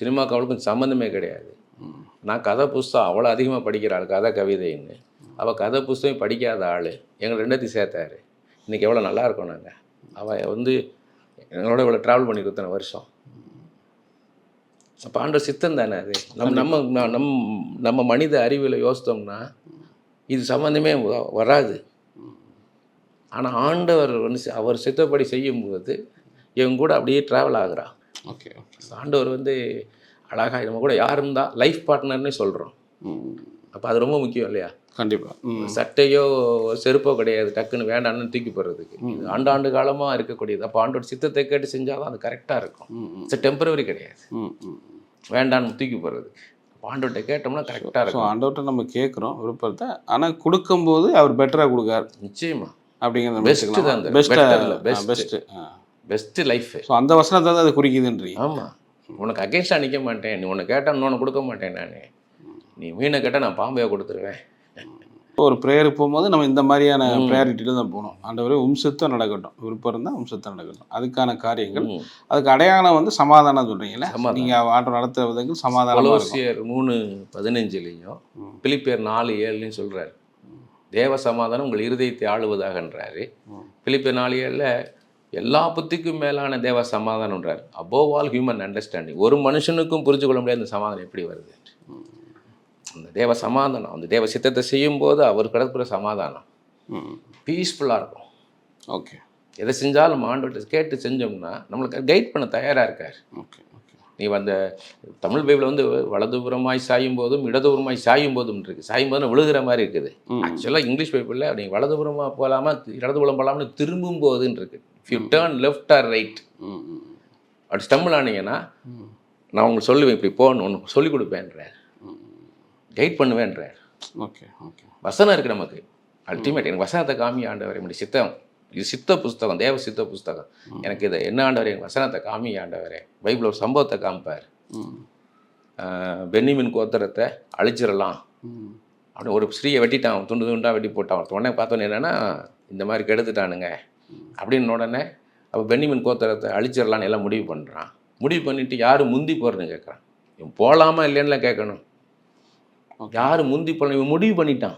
சினிமாவுக்கு அவளுக்கும் சம்மந்தமே கிடையாது. நான் கதை புஸ்தகம் அவ்வளோ அதிகமாக படிக்கிற ஆள், கதை கவிதைன்னு. அவள் கதை புஸ்தகம் படிக்காத ஆள், எங்களை ரெண்டத்தையும் சேர்த்தாரு. இன்றைக்கி எவ்வளோ நல்லா இருக்கோம் நாங்கள். அவள் வந்து எங்களோட இவ்வளோ ட்ராவல் பண்ணி கொடுத்தன வருஷம். அப்போ ஆண்டவர் சித்தம் தானே அது. நம்ம மனித அறிவில் யோசித்தோம்னா இது சம்மந்தமே வராது. ஆனால் ஆண்டவர் வந்து அவர் சித்தப்படி செய்யும்போது இவங்க கூட அப்படியே ட்ராவல் ஆகுறா.
ஓகே,
ஆண்டவர் வந்து அழகாக நம்ம கூட யார் இருந்தால் லைஃப் பார்ட்னர்னே சொல்கிறோம். அப்போ அது ரொம்ப முக்கியம் இல்லையா?
கண்டிப்பாக.
சட்டையோ செருப்போ கிடையாது டக்குன்னு வேண்டான்னு தூக்கி போடுறதுக்கு. இது ஆண்டாண்டு காலமாக இருக்கக்கூடியது. அப்போ ஆண்டோட சித்தத்தை கேட்டு செஞ்சால் தான் அது கரெக்டாக இருக்கும். இட்ஸ் டெம்பரவரி கிடையாது வேண்டான்னு தூக்கி போடுறதுக்கு. அப்போ ஆண்டோட்ட கேட்டோம்னா கரெக்டாக இருக்கும்.
ஆண்டோட்ட நம்ம கேட்குறோம் விருப்பத்தை, ஆனால் கொடுக்கும்போது அவர் பெட்டராக கொடுக்காரு.
நிச்சயமா
அப்படிங்கிறது
பெஸ்ட்டு தான். Best life.
ஸோ அந்த வசனத்தை தான் அது குறிக்குதுன்றீங்க.
ஆமாம், உனக்கு அகேன்ஸ்டாக நிற்க மாட்டேன், நீ உன்னை கேட்டால் இன்னொன்று கொடுக்க மாட்டேன், நான் நீ மீனை கேட்டால் நான் பாம்பையாக கொடுத்துருவேன்.
ஒரு ப்ரேயருக்கு போகும்போது நம்ம இந்த மாதிரியான ப்ரையாரிட்டியில் தான் போகணும். ஆண்டவரே சித்தம் நடக்கட்டும், விருப்பம் இருந்தால் சித்தம் நடக்கட்டும், அதுக்கான காரியங்கள். அதுக்கு அடையாளம் வந்து சமாதானம் சொல்கிறீங்களே, நீங்கள் ஆண்டவர் நடத்துகிற விதங்கள் சமாதானம்.
கொலோசியர் 3:15 பிலிப்பியர் 4:7 சொல்கிறார், தேவ சமாதானம் உங்கள் இருதயத்தை ஆளுவதாகன்றாரு. பிலிப்பியர் 4:7 எல்லா புத்திக்கும் மேலான தேவ சமாதானம்ன்றார். Above all human understanding. ஒரு மனுஷனுக்கும் புரிஞ்சு கொள்ள முடியாத அந்த சமாதானம் எப்படி வருது? அந்த தேவ சமாதானம், அந்த தேவ சித்தத்தை செய்யும்போது அவர் கிடக்கிற சமாதானம் பீஸ்ஃபுல்லாக இருக்கும்.
ஓகே,
எதை செஞ்சாலும் ஆண்டவர்கிட்ட கேட்டு செஞ்சோம்னா நம்மளுக்கு கைட் பண்ண தயாராக இருக்கார்.
Okay okay.
நீ அந்த தமிழ் பைபிள் வந்து வலதுபுறமாய் சாயும் போதும் இடதுபுறமாய் சாயும் போதும் இருக்குது. சாயும் போது விழுகிற மாதிரி இருக்குது. ஆக்சுவலாக இங்கிலீஷ் பைபிளில் நீங்கள் வலதுபுறமாக போகலாமா இடதுபுறம் போகலாம்னு திரும்பும் போதுன்னு இருக்குது. If you turn left or right அப்படி ஸ்டம்பிள் ஆனீங்கன்னா நான் உங்களுக்கு சொல்லுவேன், இப்படி போகணும், ஒன்று சொல்லிக் கொடுப்பேன்றார், கைட் பண்ணுவேன்றார்.
Okay okay.
வசனம் இருக்குது நமக்கு. அல்டிமேட் எனக்கு வசனத்தை காமி ஆண்டவர், என்னுடைய சித்தம் இது சித்த புஸ்தகம், தேவ சித்த புஸ்தகம். எனக்கு இதை என்ன ஆண்டவரே, எங்கள் வசனத்தை காமி ஆண்டவரே. பைபிள் ஒரு சம்பவத்தை காமிப்பார். பென்னிமின் கோத்திரத்தை அழிச்சிடலாம் அப்படின்னு ஒரு ஸ்ரீயை வெட்டிட்டான், துண்டு துண்டாக வெட்டி போட்டான். உடனே பார்த்தோன்னே என்னென்னா இந்த மாதிரி கெடுத்துட்டானுங்க அப்படின்னு. உடனே அப்போ பென்னிமின் கோத்திரத்தை அழிச்சிடலான்னு எல்லாம் முடிவு பண்ணுறான். முடிவு பண்ணிவிட்டு யார் முந்தி போகிறதுன்னு கேட்குறான். இவன் போகலாமா இல்லைன்னுலாம் கேட்கணும். யார் முந்தி போகலாம், இவன் முடிவு பண்ணிட்டான்.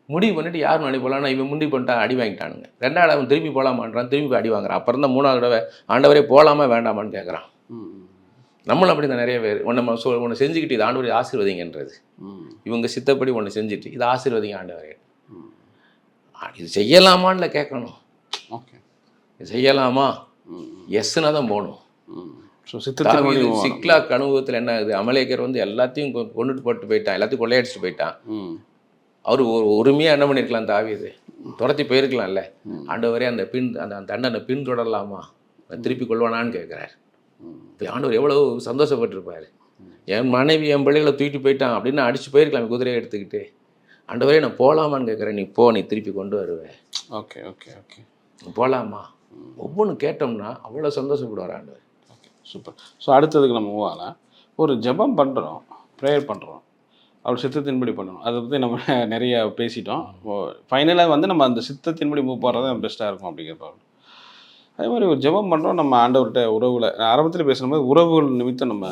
முடிவு பண்ணிவிட்டு யார் முன்னாடி போகலான்னா இவன் முந்தி பண்ணிட்டான், அடி வாங்கிட்டானுங்க. ரெண்டாவது அவன் திரும்பி போகலாமான்றான், திரும்பி அடி வாங்குறான். அப்புறம் தான் மூணாவது தடவை ஆண்டவரே போகலாமா வேண்டாமான்னு கேட்குறான். நம்மளும் அப்படி தான் நிறைய பேர் ஒன்று செஞ்சுக்கிட்டு இது ஆண்டவரை ஆசீர்வதிங்கன்றது. இவங்க சித்தப்படி ஒன்று செஞ்சுட்டு இது ஆசீர்வதிங்க ஆண்டவரே. இது செய்யலாமான்னு கேட்கணும்.
ஓகே.
இது செய்யலாமா, எஸ்னா தான் போகணும்.
ஸோ சித்தத்தின் வழி
சிக்லாக் அனுபவத்தில் என்ன ஆகுது, அமலேக்கர் வந்து எல்லாத்தையும் கொண்டுட்டு போட்டு போயிட்டான், எல்லாத்தையும் கொள்ளையடிச்சிட்டு போயிட்டான். அவர் ஒரு உரிமையாக என்ன பண்ணியிருக்கலாம், தாவீது துரத்தி போயிருக்கலாம்ல. ஆண்டவரே அந்த அந்த தண்டனை பின்தொடரலாமா, திருப்பி கொள்வானான்னு கேட்குறாரு. இப்போ ஆண்டவர் எவ்வளோ சந்தோஷப்பட்டிருப்பார். என் மனைவி என் பிள்ளைகளை தூக்கிட்டு போயிட்டான் அப்படின்னு அடிச்சு போயிருக்கலாம் குதிரையை எடுத்துக்கிட்டு. ஆண்டவரே நான் போகலாமான்னு கேட்குறேன். நீ போ, நீ திருப்பி கொண்டு வருவேன்.
Okay okay okay.
போகலாமா, ஒவ்வொன்று கேட்டோம்னா அவ்வளோ சந்தோஷப்படுவார் ஆண்டவர்.
Okay, super. ஸோ அடுத்ததுக்கு நம்ம மூவ் ஆகலாம். ஒரு ஜெபம் பண்ணுறோம், ப்ரேயர் பண்ணுறோம், அவர் சித்தத்தின்படி பண்ணணும். அதை பற்றி நம்ம நிறைய பேசிட்டோம். ஃபைனலாக வந்து நம்ம அந்த சித்தத்தின்படி மூவ் பண்ணுறது தான் பெஸ்ட்டாக இருக்கும் அப்படிங்கிறப்ப. அதே மாதிரி ஒரு ஜெபம் பண்ணுறோம், நம்ம ஆண்டவர்கிட்ட உறவில் ஆரம்பத்தில் பேசும்போது உறவுகள் நிமித்தம் நம்ம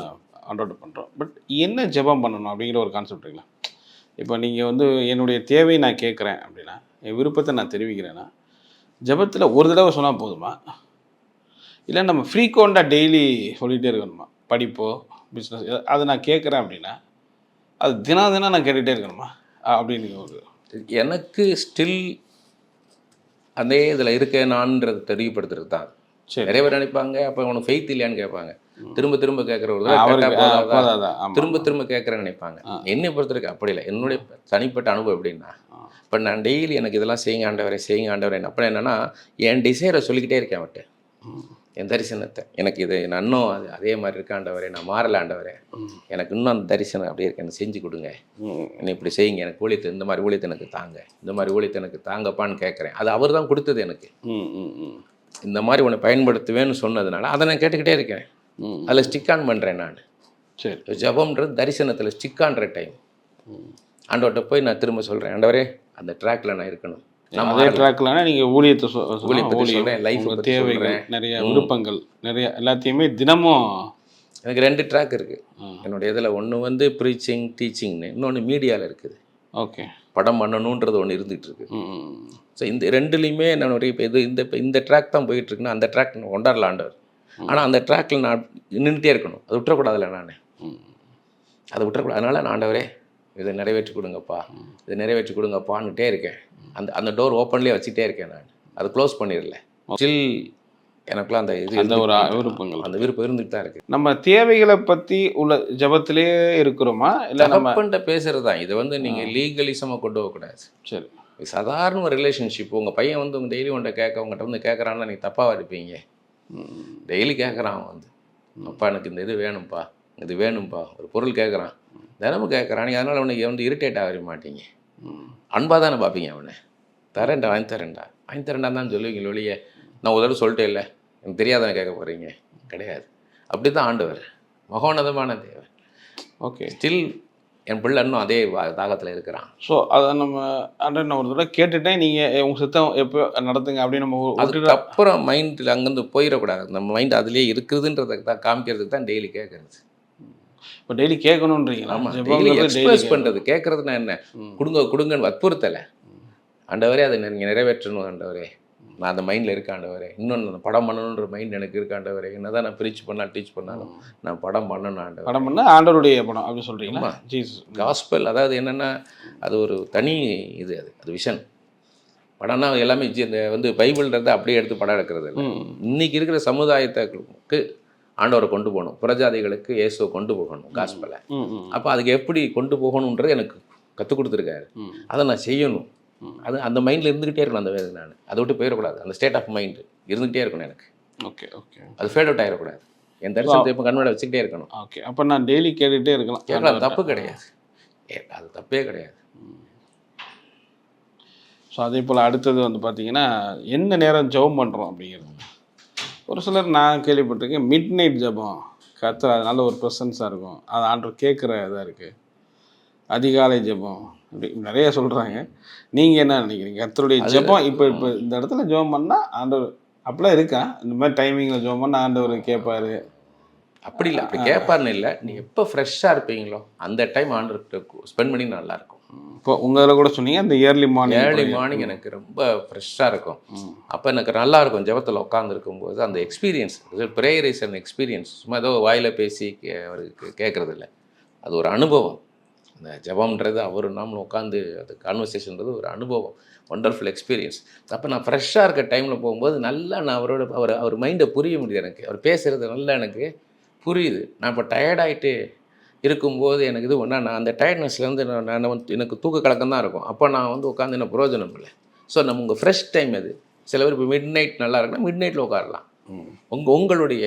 ஆண்டவர்கிட்ட பண்ணுறோம். பட் என்ன ஜெபம் பண்ணணும் அப்படிங்கிற ஒரு கான்செப்ட் இருக்குல்ல. இப்போ நீங்கள் வந்து என்னுடைய தேவையை நான் கேட்குறேன் அப்படின்னா, என் விருப்பத்தை நான் தெரிவிக்கிறேன்னா, ஜெபத்தில் ஒரு தடவை சொன்னால் போதுமா, இல்லை நம்ம ஃப்ரீக்வெண்ட்டாக டெய்லி சொல்லிகிட்டே இருக்கணுமா? படிப்போ பிஸ்னஸ் அதை நான் கேட்குறேன் அப்படின்னா அது தினம் நான் கேட்டுகிட்டே இருக்கணுமா அப்படின்னு ஒரு
எனக்கு ஸ்டில் அதே இதில் இருக்கேனான்றதை தெரியப்படுத்துறது தான்.
சரி.
நிறைய பேர் நினைப்பாங்க, அப்போ உனக்கு ஃபெய்த் இல்லையான்னு கேட்பாங்க. திரும்ப கேட்குற ஒரு திரும்ப கேட்குறேன்னு நினைப்பாங்க. என்னை பொறுத்தவரைக்கும் அப்படி இல்லை. என்னுடைய தனிப்பட்ட அனுபவம் எப்படின்னா, இப்போ நான் டெய்லி எனக்கு இதெல்லாம் செய்யுங்க ஆண்டவரே. அப்போ என்னென்னா என் டிசைரை சொல்லிக்கிட்டே இருக்கேன் அவர்கிட்ட, என் தரிசனத்தை. எனக்கு இது நான் இன்னும் அதே மாதிரி இருக்க ஆண்டவரே, நான் மாறல ஆண்டவரே, எனக்கு இன்னும் அந்த தரிசனம் அப்படியே இருக்கு, எனக்கு செஞ்சு கொடுங்க, என்னை இப்படி செய்யுங்க, எனக்கு ஊழியத்தை இந்த மாதிரி ஊழியத்தை எனக்கு தாங்க, இந்த மாதிரி ஊழியத்தை எனக்கு தாங்கப்பான்னு கேட்குறேன். அது அவர் தான் கொடுத்தது எனக்கு. இந்த மாதிரி உன்னை பயன்படுத்துவேன்னு சொன்னதுனால அதை நான் கேட்டுக்கிட்டே இருக்கேன். அதில் ஸ்டிக் ஆன் பண்ணுறேன் நான்.
சரி.
ஜபம்ன்றது தரிசனத்தில் ஸ்டிக் ஆன்ற டைம். ஆண்டவர்கிட்ட போய் நான் திரும்ப சொல்கிறேன், ஆண்டவரே அந்த ட்ராக்ல நான் இருக்கணும்.
அதே ட்ராக்லனா நீங்கள் ஊழியத்தை
சொல்கிறேன், லைஃப்
தேவைகள், நிறைய விருப்பங்கள், நிறைய எல்லாத்தையுமே தினமும்.
எனக்கு 2 ட்ராக் இருக்குது என்னுடைய இதில். ஒன்று வந்து ப்ரீச்சிங் டீச்சிங்னு, இன்னொன்று மீடியாவில் இருக்குது.
ஓகே. படம்
பண்ணணுன்றது ஒன்று இருந்துகிட்டு இருக்கு. ஸோ இந்த 2லையுமே நான் இப்போ இந்த ட்ராக் தான் போயிட்டுருக்குன்னா அந்த ட்ராக் நான் கொண்டாடல ஆண்டவர். ஆனால் அந்த ட்ராக்கில் நான் நின்றுட்டே இருக்கணும், அதை விட்டுறக்கூடாதுல்ல. நான் அதை விட்டுறக்கூடாது. அதனால் நான் ஆண்டவரே இதை நிறைவேற்றி கொடுங்கப்பான்னுட்டே இருக்கேன். அந்த டோர் ஓப்பன்லேயே வச்சுட்டே இருக்கேன். நான் அதை க்ளோஸ் பண்ணிடல. ஸ்டில் எனக்குலாம் அந்த
ஒரு விருப்பங்கள்,
அந்த விருப்பம் இருந்துட்டு தான் இருக்குது.
நம்ம தேவைகளை பற்றி உள்ள ஜபத்திலே இருக்கிறோமா, இல்லை நம்ம
பேசுகிறது தான். இதை வந்து நீங்கள் லீகலிசமாக கொண்டு போகக்கூடாது.
சரி.
சாதாரண ஒரு ரிலேஷன்ஷிப். உங்கள் பையன் வந்து உங்கள் டெய்லி உங்கள்கிட்ட உங்கள்கிட்ட வந்து கேட்குறான்னா நீங்கள் தப்பாக இருப்பீங்க. டெய்லி கேட்குறான் வந்து, அப்பா எனக்கு இந்த இது வேணும்ப்பா, இது வேணும்ப்பா, ஒரு பொருள் கேட்குறான், தினமும் கேட்குறான். நீங்கள் அதனால் அவனுக்கு வந்து இரிட்டேட் ஆக மாட்டீங்க, அன்பாக தானே பார்ப்பீங்க. அவனை வாங்கி தரேன்டா தான் சொல்லுவீங்க ஒழிய, நான் ஒரு தடவை சொல்லிட்டே இல்லை எனக்கு தெரியாதானே கேட்க போகிறீங்க, கிடையாது. அப்படி தான் ஆண்டவர் மகோன்னதமான தேவன்.
ஓகே.
ஸ்டில் என் பிள்ளை இன்னும் அதே தாகத்தில் இருக்கிறான்.
ஸோ அதை நம்ம நான் ஒரு தடவை கேட்டுட்டேன், நீங்கள் உங்கள் சித்தம் எப்போ நடத்துங்க அப்படின்னு நம்ம
அதுக்கப்புறம் மைண்டில் அங்கேருந்து போயிடக்கூடாது. நம்ம மைண்ட் அதுலேயே இருக்குதுன்றதுக்கு தான் காமிக்கிறதுக்கு தான் டெய்லி கேட்குறது.
இப்போ டெய்லி கேட்கணுன்றீங்களா?
டெய்லி எக்ஸ்பிரஸ் பண்ணுறது. கேட்குறதுனா என்ன, கொடுங்கன்னு வற்புறுத்தலை. ஆண்டவரே அதை நீங்கள் நிறைவேற்றணும் ஆண்டவரே, நான் அந்த மைண்டில் இருக்க ஆண்டவரே, இன்னொன்று படம் பண்ணணுன்ற மைண்ட் எனக்கு இருக்க ஆண்டவரே, என்ன தான் நான் டீச் பண்ணாலும் நான் படம் பண்ணணும் ஆண்டவர்.
படம் பண்ணால் ஆண்டவருடைய படம் அப்படி சொல்கிறீங்களா? Jesus
gospel. அதாவது என்னென்னா அது ஒரு தனி அது விஷன். படம்னா எல்லாமே இந்த வந்து பைபிள்ன்றதை அப்படியே எடுத்து படம் எடுக்கிறது. இன்றைக்கி இருக்கிற சமுதாயத்துக்கு ஆண்டவரை கொண்டு போகணும், புறஜாதிகளுக்கு இயேசுவை கொண்டு போகணும் காஸ்பலை. அப்போ அதுக்கு எப்படி கொண்டு போகணுன்றது எனக்கு கற்றுக் கொடுத்துருக்காரு. அதை நான் செய்யணும். அது அந்த மைண்டில் இருந்துக்கிட்டே இருக்கணும். அந்த வேலை நான் அதை விட்டு போயிடக்கூடாது. அந்த ஸ்டேட் ஆஃப் மைண்டு இருந்துகிட்டே இருக்கணும் எனக்கு.
Okay okay.
அது ஃபேட் அவுட் ஆகிடக்கூடாது. என் தரிசனத்தை இப்போ கண்மூடி வச்சுக்கிட்டே இருக்கணும்.
ஓகே. அப்போ நான் டெய்லி கேட்டுகிட்டே இருக்கலாம்.
தப்பு கிடையாது, அது தப்பே கிடையாது.
ஸோ அதே போல் அடுத்தது வந்து பார்த்தீங்கன்னா என்ன நேரம் ஜெபம் பண்ணுறோம் அப்படிங்கிறது. ஒரு சிலர் நான் கேள்விப்பட்டிருக்கேன், மிட் நைட் ஜெபம் கத்துற, அதனால ஒரு ப்ரெசன்ஸாக இருக்கும், அது ஆண்டவர் கேட்குற இதாக இருக்குது. அதிகாலை ஜெபம் அப்படி நிறைய சொல்கிறாங்க. நீங்கள் என்ன நினைக்கிறீங்க? கர்த்தருடைய ஜெபம் இப்போ இந்த இடத்துல ஜெபம் பண்ணால் ஆண்டவர் அப்படிலாம் இருக்கா? இந்த மாதிரி டைமிங்கில் ஜெபம் பண்ணால் ஆண்டவர் கேட்பாரு?
அப்படி இல்லை, அப்படி கேட்பாருன்னு இல்லை. நீங்கள் எப்போ ஃப்ரெஷ்ஷாக இருப்பீங்களோ அந்த டைம் ஆண்டவர்கிட்ட ஸ்பெண்ட் பண்ணி நல்லாயிருக்கும்.
இப்போ உங்கள் இதில் கூட சொன்னீங்க இந்த ஏர்லி மார்னிங்
எனக்கு ரொம்ப ஃப்ரெஷ்ஷாக இருக்கும். அப்போ எனக்கு நல்லாயிருக்கும் ஜெபத்தில் உட்காந்துருக்கும்போது. அந்த experience, prayer is an experience. சும்மா ஏதோ வாயில் பேசி அவருக்கு கேட்குறது இல்லை, அது ஒரு அனுபவம். இந்த ஜெபம்ன்றது அவர் நாமளும் உட்காந்து அது கான்வர்சேஷன்றது ஒரு அனுபவம், ஒண்டர்ஃபுல் எக்ஸ்பீரியன்ஸ். அப்போ நான் ஃப்ரெஷ்ஷாக இருக்க டைமில் போகும்போது நல்லா நான் அவர் மைண்டை புரிய முடியுது எனக்கு. அவர் பேசுகிறது நல்லா எனக்கு புரியுது. நான் இப்போ டயர்டாயிட்டு இருக்கும்போது எனக்கு இது ஒன்றா நான் அந்த டயர்ட்னஸ்லேருந்து நான் வந்து எனக்கு தூக்க கலக்கம் தான் இருக்கும். அப்போ நான் வந்து உட்காந்து என்ன பிரயோஜனம் இல்லை. ஸோ நம்ம உங்கள் ஃப்ரெஷ் டைம் அது. சில பேர் இப்போ மிட் நைட் நல்லா இருக்குன்னா மிட் நைட்டில் உட்காரலாம். உங்களுடைய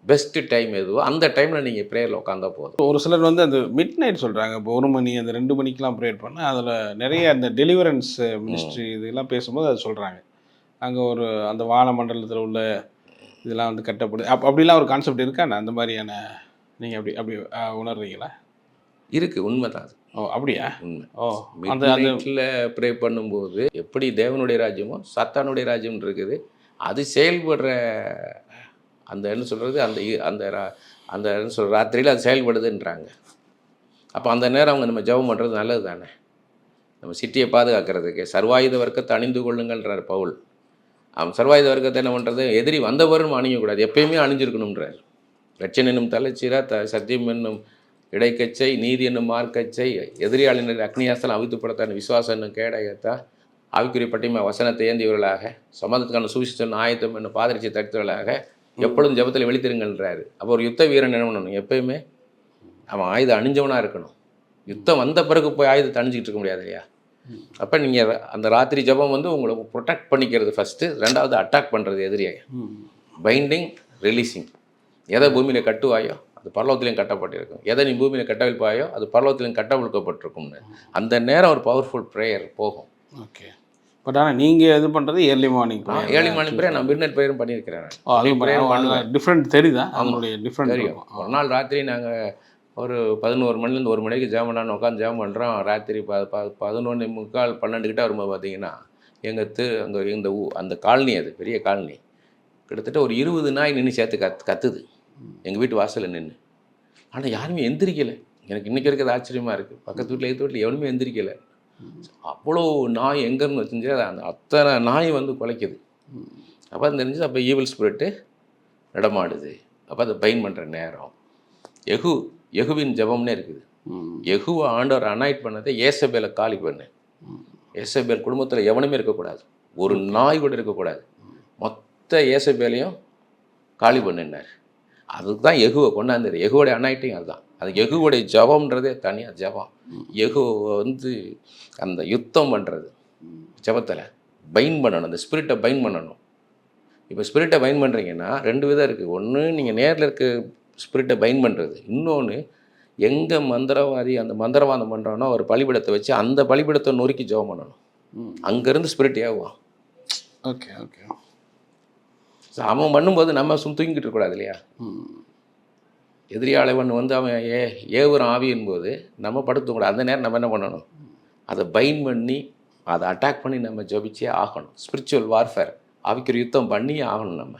பெஸ்ட்டு டைம் எதுவோ அந்த டைமில் நீங்கள் ப்ரேயரில் உட்காந்தா போதும்.
ஒரு சிலர் வந்து அந்த மிட் நைட் சொல்கிறாங்க. இப்போ 1 மணி அந்த 2 மணிக்கெலாம் ப்ரேயர் பண்ணால் அதில் நிறைய அந்த டெலிவரன்ஸ் மினிஸ்ட்ரி இதெல்லாம் பேசும்போது அது சொல்கிறாங்க. அங்கே ஒரு அந்த வானமண்டலத்தில் உள்ள இதெல்லாம் வந்து கட்டப்படுது. அப்படிலாம் ஒரு கான்செப்ட் இருக்கா? அந்த மாதிரியான நீங்கள் அப்படி உணர்றீங்களா?
இருக்குது, உண்மை தான் அது.
ஓ, அப்படியா?
உண்மை.
ஓ,
அந்த நைட்டில் ப்ரே பண்ணும்போது எப்படி தேவனுடைய ராஜ்யமோ சாத்தானுடைய ராஜ்யம் இருக்குது, அது செயல்படுற அந்த என்ன சொல்கிறது அந்த அந்த அந்த என்ன சொல்கிற ராத்திரியில் அது செயல்படுதுன்றாங்க. அப்போ அந்த நேரம் அவங்க நம்ம ஜெபம் பண்ணுறது நல்லது தானே. நம்ம சிட்டியை பாதுகாக்கிறதுக்கு சர்வாயுத வர்க்கத்தை அணிந்து கொள்ளுங்கள்ன்றார் பவுல். அவன் சர்வாயுத வர்க்கத்தை என்ன பண்ணுறது, எதிரி வந்தவரும் அணியக்கூடாது, எப்பயுமே அணிஞ்சிருக்கணுன்றார். ரட்சன் என்னும் தலைச்சீரா சத்தியம் என்னும் இடைக்கச்சை, நீதி என்னும் மார்க்கச்சை, எதிரியாளினர் அக்னியாஸ்தலம் அவித்துப்படத்தான விசுவாசம் என்னும் கேடயத்தா, ஆவிக்குரிய பட்டிமை வசனத்தை ஏந்தியவர்களாக, சமாதத்துக்கான சுவிசேஷம் ஆயத்தம் என்னும் பாதரிச்சை தடுத்தவர்களாக எப்பொழுதும் ஜெபத்தில் வெளித்திருங்கள்ன்றாரு. அப்போ ஒரு யுத்த வீரன் என்ன பண்ணணும், எப்பயுமே அவன் ஆயுதம் அணிஞ்சவனாக இருக்கணும். யுத்தம் வந்த பிறகு போய் ஆயுதத்தை அணிஞ்சிக்கிட்டு இருக்க முடியாது இல்லையா. அப்போ நீங்கள் அந்த ராத்திரி ஜெபம் வந்து உங்களை ப்ரொடெக்ட் பண்ணிக்கிறது ஃபஸ்ட்டு, ரெண்டாவது அட்டாக் பண்ணுறது எதிரியை. Binding, releasing. எதை பூமியில் கட்டுவாயோ அது பரலோகத்திலையும் கட்டப்பட்டிருக்கும், எதை நீ பூமியில் கட்டவிழ்ப்பாயோ அது பரலோகத்திலையும் கட்டவிழ்க்கப்பட்டிருக்கும்னு அந்த நேரம் ஒரு பவர்ஃபுல் ப்ரேயர் போகும்.
ஓகே. பட் ஆனால் நீங்கள் இது பண்ணுறது ஏர்லி மார்னிங்
ப்ரேயர், நான் மிட் நைட் ப்ரேயரும் பண்ணியிருக்கிறேன்.
டிஃப்ரெண்ட் தெரியுதா? அவங்களுடைய டிஃப்ரெண்ட்
தெரியும். ஒரு நாள் ராத்திரி நாங்கள் ஒரு 11 மணிலேருந்து 1 மணிக்கு ஜெபம் பண்ணான்னு உட்காந்து ஜெபம் பண்ணுறோம். ராத்திரி 11:45 12 கிட்ட வரும்போது பார்த்தீங்கன்னா எங்கள் இந்த அந்த காலனி, அது பெரிய காலனி, கிட்டத்தட்ட ஒரு 20 நாய் நின்று சேர்த்து கத்துது எங்கள் வீட்டு வாசலில் நின்று. ஆனால் யாருமே எந்திரிக்கலை. எனக்கு இன்றைக்கி இருக்கிறது ஆச்சரியமாக இருக்குது. பக்கத்து வீட்டில் எதிர்த்து வீட்டில் எவனுமே எந்திரிக்கலை. அவ்வளோ நாய் எங்கேருந்து வச்சுருந்துச்சு, அந்த அத்தனை நாய் வந்து குலைக்குது. அப்போ அது தெரிஞ்சு அப்போ ஈவில் ஸ்பிரிட்டு நடமாடுது. அப்போ அதை பைன் பண்ணுற நேரம். யெகூவின் ஜெபம்னே இருக்குது. யெகூவை ஆண்டவர் அனாய்ட் பண்ணதை ஏசபேலை காலி பண்ணு. ஏசபேல் குடும்பத்தில் எவனுமே இருக்கக்கூடாது, ஒரு நாய் கூட இருக்கக்கூடாது, மொத்த ஏசபேலையும் காலி பண்ணினார். அதுக்கு தான் யெகூவை கொண்டாந்தார். யெகூவோடைய அனாய்ட்டிங் அதுதான். அது யெகூவோடைய ஜெபம்ன்றதே தனியாக ஜெபம். யெகூவை வந்து அந்த யுத்தம் பண்ணுறது ஜெபத்தில் பைன் பண்ணணும், அந்த ஸ்பிரிட்டை பைன் பண்ணணும். இப்போ ஸ்பிரிட்டை பைன் பண்ணுறீங்கன்னா 2 விதம் இருக்குது. ஒன்று நீங்கள் நேரில் இருக்க ஸ்பிரிட்டை பைன் பண்ணுறது, இன்னொன்று எங்கே மந்திரவாதி அந்த மந்திரவாதம் பண்ணுறானோ ஒரு பலிபீடத்தை வச்சு அந்த பலிபீடத்தை நொறுக்கி ஜெபம் பண்ணணும். அங்கேருந்து ஸ்பிரிட் ஏவுவான்.
Okay okay.
ஸோ அவன் பண்ணும்போது நம்ம தூங்கிட்டு இருக்கக்கூடாது இல்லையா. எதிரியாளவன் வந்து அவன் ஏவுறான் ஆவியின் போது நம்ம படுத்தக்கூடாது. அந்த நேரம் நம்ம என்ன பண்ணணும், அதை பைன் பண்ணி அதை அட்டாக் பண்ணி நம்ம ஜபிச்சே ஆகணும். ஸ்பிரிச்சுவல் வார்ஃபேர், ஆவிக்குரிய யுத்தம் பண்ணியே ஆகணும் நம்ம.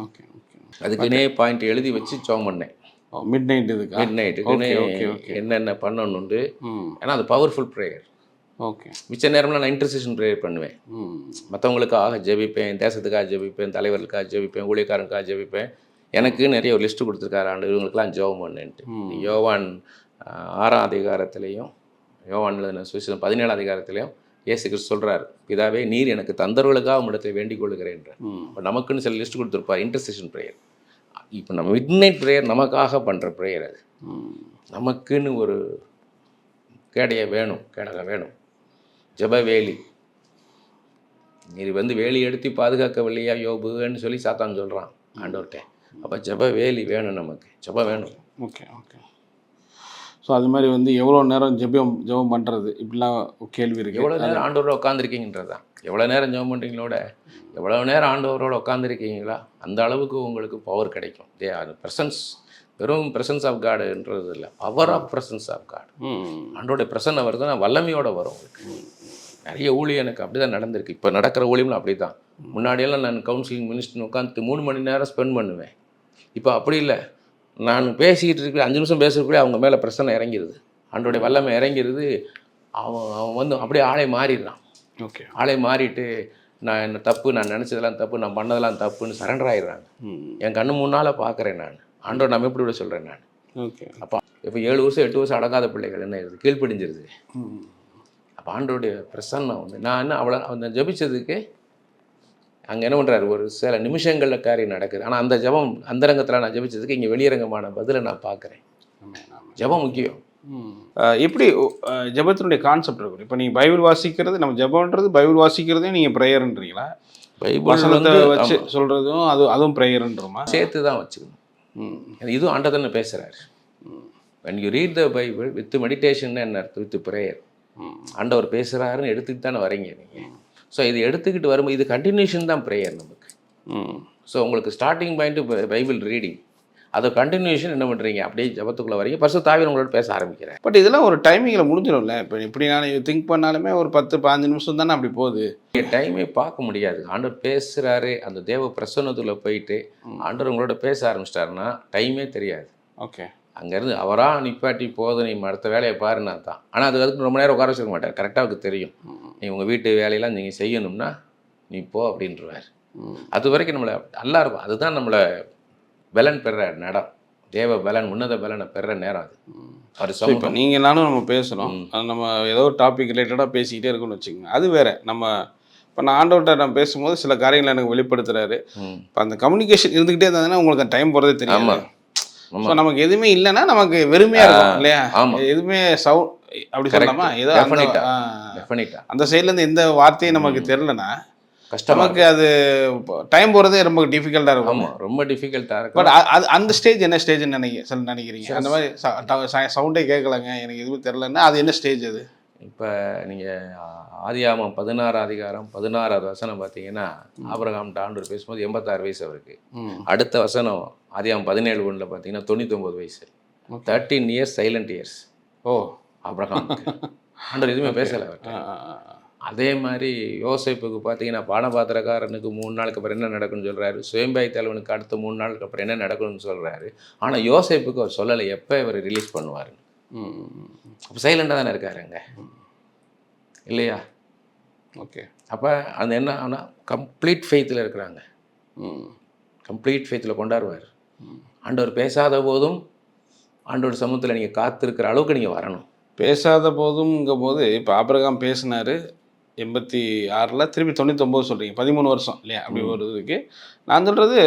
Okay okay.
அதுக்குன்னே பாயிண்ட் எழுதி வச்சு ஜெபம் பண்ணேன்.
மிட் நைட்டுக்குன்னே
என்னென்ன பண்ணணுண்டு. ஏன்னா அது பவர்ஃபுல் ப்ரேயர்.
ஓகே.
மிச்ச நேரம்லாம் நான் இன்டர்செஷன் ப்ரேயர் பண்ணுவேன். மற்றவங்களுக்காக ஜெபிப்பேன், தேசத்துக்காக ஜெபிப்பேன், தலைவர்களுக்காக ஜெபிப்பேன், ஊழியக்காரனுக்காக ஜெபிப்பேன். எனக்கு நிறைய ஒரு லிஸ்ட்டு கொடுத்துருக்காரு ஆண்டு, இவங்களுக்கெல்லாம் ஜெபம் பண்ணுன்ட்டு. யோவான் 6ஆம் அதிகாரத்துலேயும் யோவான் சுவிசேஷம் 17ஆம் அதிகாரத்துலேயும் இயேசு கிறிஸ்து சொல்கிறார், பிதாவே நீர் எனக்கு தந்தவர்களுக்காக உம்மிடத்தில் வேண்டிக் கொள்கிறேன்ற. இப்போ நமக்குன்னு சில லிஸ்ட் கொடுத்துருப்பார், இன்டர்செஷன் ப்ரேயர். இப்போ நம்ம மிட் நைட் ப்ரேயர் நமக்காக பண்ணுற ப்ரேயர். அது நமக்குன்னு ஒரு கேடகம் வேணும். ஜெபவேலி, நீர் வந்து வேலி எடுத்து பாதுகாக்கவில்லையா யோபுன்னு சொல்லி சாத்தான் சொல்கிறான் ஆண்டவர்கிட்ட. அப்போ ஜெபவேலி வேணும், நமக்கு ஜெபம் வேணும்.
Okay okay. ஸோ அது மாதிரி வந்து எவ்வளோ நேரம் ஜெபம் பண்ணுறது, இப்படிலாம் கேள்வி இருக்குது.
எவ்வளோ நேரம் ஆண்டவரோட உட்காந்துருக்கீங்கன்றது தான். எவ்வளோ நேரம் ஜெபம் பண்ணுறீங்களோட, எவ்வளோ நேரம் ஆண்டவரோட உட்காந்துருக்கீங்களா, அந்த அளவுக்கு உங்களுக்கு பவர் கிடைக்கும். தே ஆர் ப்ரெசன்ஸ், வெறும் ப்ரெசன்ஸ் ஆஃப் காடுன்றது இல்லை, பவர் ஆஃப் ப்ரெசன்ஸ் ஆஃப் காடு. ஆண்டோடைய பிரசன்னம் வருதுன்னா வல்லமையோடு வரும் உங்களுக்கு. நிறைய ஊழியம் எனக்கு அப்படி தான் நடந்திருக்கு. இப்போ நடக்கிற ஊழியம்லாம் அப்படி தான். முன்னாடியெல்லாம் நான் கவுன்சிலிங் மினிஸ்டர் உட்காந்து 3 மணி நேரம் ஸ்பெண்ட் பண்ணுவேன். இப்போ அப்படி இல்லை, நான் பேசிக்கிட்டு இருக்கிற 5 நிமிஷம் பேசுறதுக்குள்ளே அவங்க மேலே பிரச்சனை இறங்கிடுது, ஆண்டோடைய வல்லமை இறங்கிடுது. அவன் வந்து அப்படியே ஆளை மாறிடுறான்.
ஓகே.
ஆளை மாறிட்டு நான் என்ன தப்பு, நான் நினச்சதெல்லாம் தப்பு, நான் பண்ணதெல்லாம் தப்புன்னு சரண்டர் ஆகிடுறாங்க. என் கண்ணு முன்னால் பார்க்குறேன் நான். ஆண்டோர் நம்ம எப்படி விட சொல்கிறேன் நான்.
ஓகே.
அப்போ இப்போ 7 வருஷம் 8 வருஷம் அடங்காத பிள்ளைகள் என்ன ஆயிடுது, கீழ்ப்படிஞ்சிருது. அப்போ ஆண்டவருடைய பிரசன்னம் வந்து நான் என்ன அவ்வளோ அந்த ஜபிச்சதுக்கு அங்கே என்ன பண்ணுறாரு, ஒரு சில நிமிஷங்களில் காரியம் நடக்குது. ஆனால் அந்த ஜபம் அந்தரங்கத்தில் நான் ஜபிச்சதுக்கு இங்கே வெளியரங்கமான பதிலை நான் பார்க்குறேன். ஜபம் முக்கியம்.
எப்படி ஜபத்தினுடைய கான்செப்ட் இருக்கும்? இப்போ நீங்கள் பைபிள் வாசிக்கிறது, நம்ம ஜபம்ன்றது பைபிள் வாசிக்கிறதே நீங்கள் ப்ரேயர்ன்றீங்களா?
பைபிள்
வச்சு சொல்கிறதும் அதுவும் ப்ரேயர்ன்றோமா?
சேர்த்து தான் வச்சுக்கணும். இதுவும் ஆண்டவன் பேசுகிறாரு. when you read the Bible with meditation என்ன அர்த்தம், வித் ப்ரேயர். ஆண்டவர் பேசுகிறாருன்னு எடுத்துக்கிட்டு தானே வரீங்க நீங்கள். ஸோ இது எடுத்துக்கிட்டு வரும்போது இது கண்டினியூஷன் தான் ப்ரேயர் நமக்கு. ஸோ உங்களுக்கு ஸ்டார்டிங் பாயிண்ட்டு பைபிள் ரீடிங், அதை கண்டினியூஷன் என்ன பண்ணுறீங்க, அப்படியே ஜபத்துக்குள்ளே வரீங்க, பரிசுத்த ஆவியானவர் உங்களோட பேச ஆரம்பிக்கிறேன்.
பட் இதெல்லாம் ஒரு டைமிங்கில் முடிஞ்சிடும்ல. இப்போ இப்படி நான் திங்க் பண்ணாலுமே ஒரு 10-15 நிமிஷம் தானே அப்படி போகுது.
டைமே பார்க்க முடியாது. ஆண்டவர் பேசுகிறாரு, அந்த தேவ பிரசன்னத்துக்குள்ளே போயிட்டு ஆண்டவர் உங்களோட பேச ஆரம்பிச்சிட்டாருன்னா டைமே தெரியாது.
ஓகே.
அங்கேருந்து அவராக நிப்பாட்டி போதும் நீ அடுத்த வேலையை பாருன்னா தான். ஆனால் அதுக்கு ரொம்ப நேரம் உட்கார வச்சுக்க மாட்டார். கரெக்டாக அவருக்கு தெரியும், நீ உங்கள் வீட்டு வேலையெல்லாம் நீங்கள் செய்யணும்னா நீ போ அப்படின்றவார். அது வரைக்கும் நம்மளை நல்லா இருக்கும். அதுதான் நம்மளை பலன் பெற நடம், தேவ பலன், உன்னத பலனை பெற நேரம் அது. அவர்
இப்போ நீங்கள் நானும் நம்ம பேசுகிறோம், நம்ம ஏதோ ஒரு டாபிக் ரிலேட்டடாக பேசிக்கிட்டே இருக்கோம்னு வச்சுக்கோங்க, அது வேறு. நம்ம இப்போ நான் ஆண்டவர்கிட்ட நான் பேசும்போது சில காரியங்களை எனக்கு வெளிப்படுத்துறாரு. இப்போ அந்த கம்யூனிகேஷன் இருந்துக்கிட்டே இருந்தாங்கன்னா உங்களுக்கு அந்த டைம் போகிறதே தெரியும். ஸோ நமக்கு எதுவுமே இல்லைன்னா நமக்கு வெறுமையாக இருக்கும் இல்லையா? எதுவுமே சவுண்ட் அப்படி சொல்லலாமா? ஏதோ அந்த சைட்லேருந்து எந்த வார்த்தையும் நமக்கு தெரிலனா நமக்கு அது டைம் போகிறதே ரொம்ப டிஃபிகல்ட்டாக இருக்கும்.
ஆமாம், ரொம்ப டிஃபிகல்ட்டாக இருக்கும்.
பட் அது அந்த ஸ்டேஜ் என்ன ஸ்டேஜ்னு நினைக்கிறீங்க? அந்த மாதிரி சவுண்டே கேட்கலங்க, எனக்கு எதுவும் தெரிலன்னா அது என்ன ஸ்டேஜ் அது?
இப்போ நீங்கள் ஆதியாகமம் 16 அதிகாரம் 16வது வசனம் பார்த்தீங்கன்னா, ஆபிரகாம்கிட்ட ஆண்டவர் பேசும்போது 86 வயசு அவருக்கு. அடுத்த வசனம் ஆதியாகமம் 17:1 பார்த்தீங்கன்னா 99 வயசு. 13 இயர்ஸ் சைலண்ட் இயர்ஸ்.
ஓ,
ஆபிரகாம் ஆண்டவர் எதுவுமே பேசலை அவர்கிட்ட. அதே மாதிரி யோசேப்புக்கு பார்த்தீங்கன்னா பானபாத்திரக்காரனுக்கு 3 நாளுக்கு அப்புறம் என்ன நடக்கும்னு சொல்கிறாரு, சுயம்பாய் தலைவனுக்கு அடுத்த 3 நாளுக்கு அப்புறம் என்ன நடக்கணும்னு சொல்கிறாரு. ஆனால் யோசேப்புக்கு அவர் சொல்லலை எப்போ இவர் ரிலீஸ் பண்ணுவார். அப்போ சைலண்டாக தானே இருக்காருங்க இல்லையா?
ஓகே.
அப்போ அந்த என்ன ஆனால் கம்ப்ளீட் ஃபெய்த்தில் இருக்கிறாங்க. கம்ப்ளீட் ஃபெய்த்தில் கொண்டாடுவார். ஆண்டவர் பேசாத போதும் ஆண்டவர் சமூகத்தில் நீங்கள் காத்திருக்கிற அளவுக்கு நீங்கள் வரணும்.
பேசாத போதும்ங்கும் போது இப்போ ஆபிரகாம் பேசினார் 86, திருப்பி 99 சொல்கிறீங்க, 13 வருஷம் இல்லையா? அப்படி ஒரு இதுக்கு நான் சொல்கிறது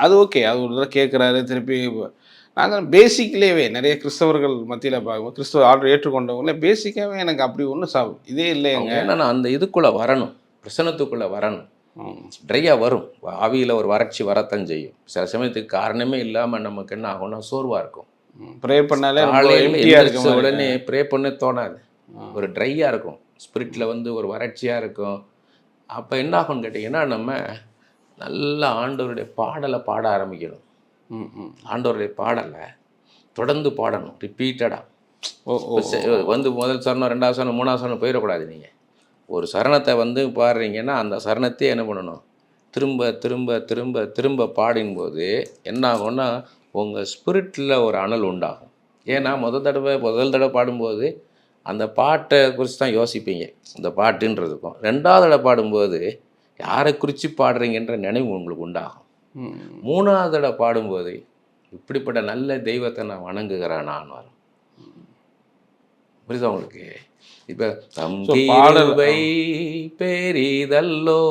அது ஓகே. அது ஒரு தடவை கேட்குறாரு திருப்பி. நான் பேசிக்லேயே நிறைய கிறிஸ்தவர்கள் மத்தியில் பார்க்கும்போது கிறிஸ்தவ ஆர்டர் ஏற்றுக்கொண்டவங்களே பேசிக்காகவே எனக்கு அப்படி ஒன்றும் இதே இல்லைங்க.
ஏன்னா நான் அந்த இதுக்குள்ளே வரணும், பிரசனத்துக்குள்ளே வரணும். ட்ரையாக வரும், ஆவியில் ஒரு வறட்சி வரத்தான் செய்யும். சில சமயத்துக்கு காரணமே இல்லாமல் நமக்கு என்ன ஆகும்னா சோர்வாக இருக்கும்.
ப்ரே பண்ணாலே
உடனே ப்ரே பண்ண தோணாது, ஒரு ட்ரையாக இருக்கும், ஸ்பிரிட்டில் வந்து ஒரு வறட்சியாக இருக்கும். அப்போ என்ன ஆகும்னு கேட்டிங்கன்னா, நம்ம நல்லா ஆண்டவருடைய பாடலை பாட ஆரம்பிக்கணும். ஆண்டவருடைய பாடலை தொடர்ந்து பாடணும், ரிப்பீட்டடாக. வந்து முதல் சரணம் 2வது சரணம் 3வது சரணம் போயிடக்கூடாது. நீங்கள் ஒரு சரணத்தை வந்து பாடுறீங்கன்னா அந்த சரணத்தையே என்ன பண்ணணும், திரும்ப திரும்ப திரும்ப திரும்ப பாடும்போது என்ன ஆகும்னா உங்கள் ஸ்பிரிட்டில் ஒரு அனல் உண்டாகும். ஏன்னா முதல் தடவை பாடும்போது அந்த பாட்டை குறித்து தான் யோசிப்பீங்க, அந்த பாட்டுன்றதுக்கும். 2வது தடவை பாடும்போது யாரை குறித்து பாடுறீங்கன்ற நினைவு உங்களுக்கு உண்டாகும். 3வது தடவை பாடும்போது இப்படிப்பட்ட நல்ல தெய்வத்தை நான் வணங்குகிறேன் நான் வரும். புரியுதா உங்களுக்கு? இப்போ தம்பீருவை பெரிதல்லோ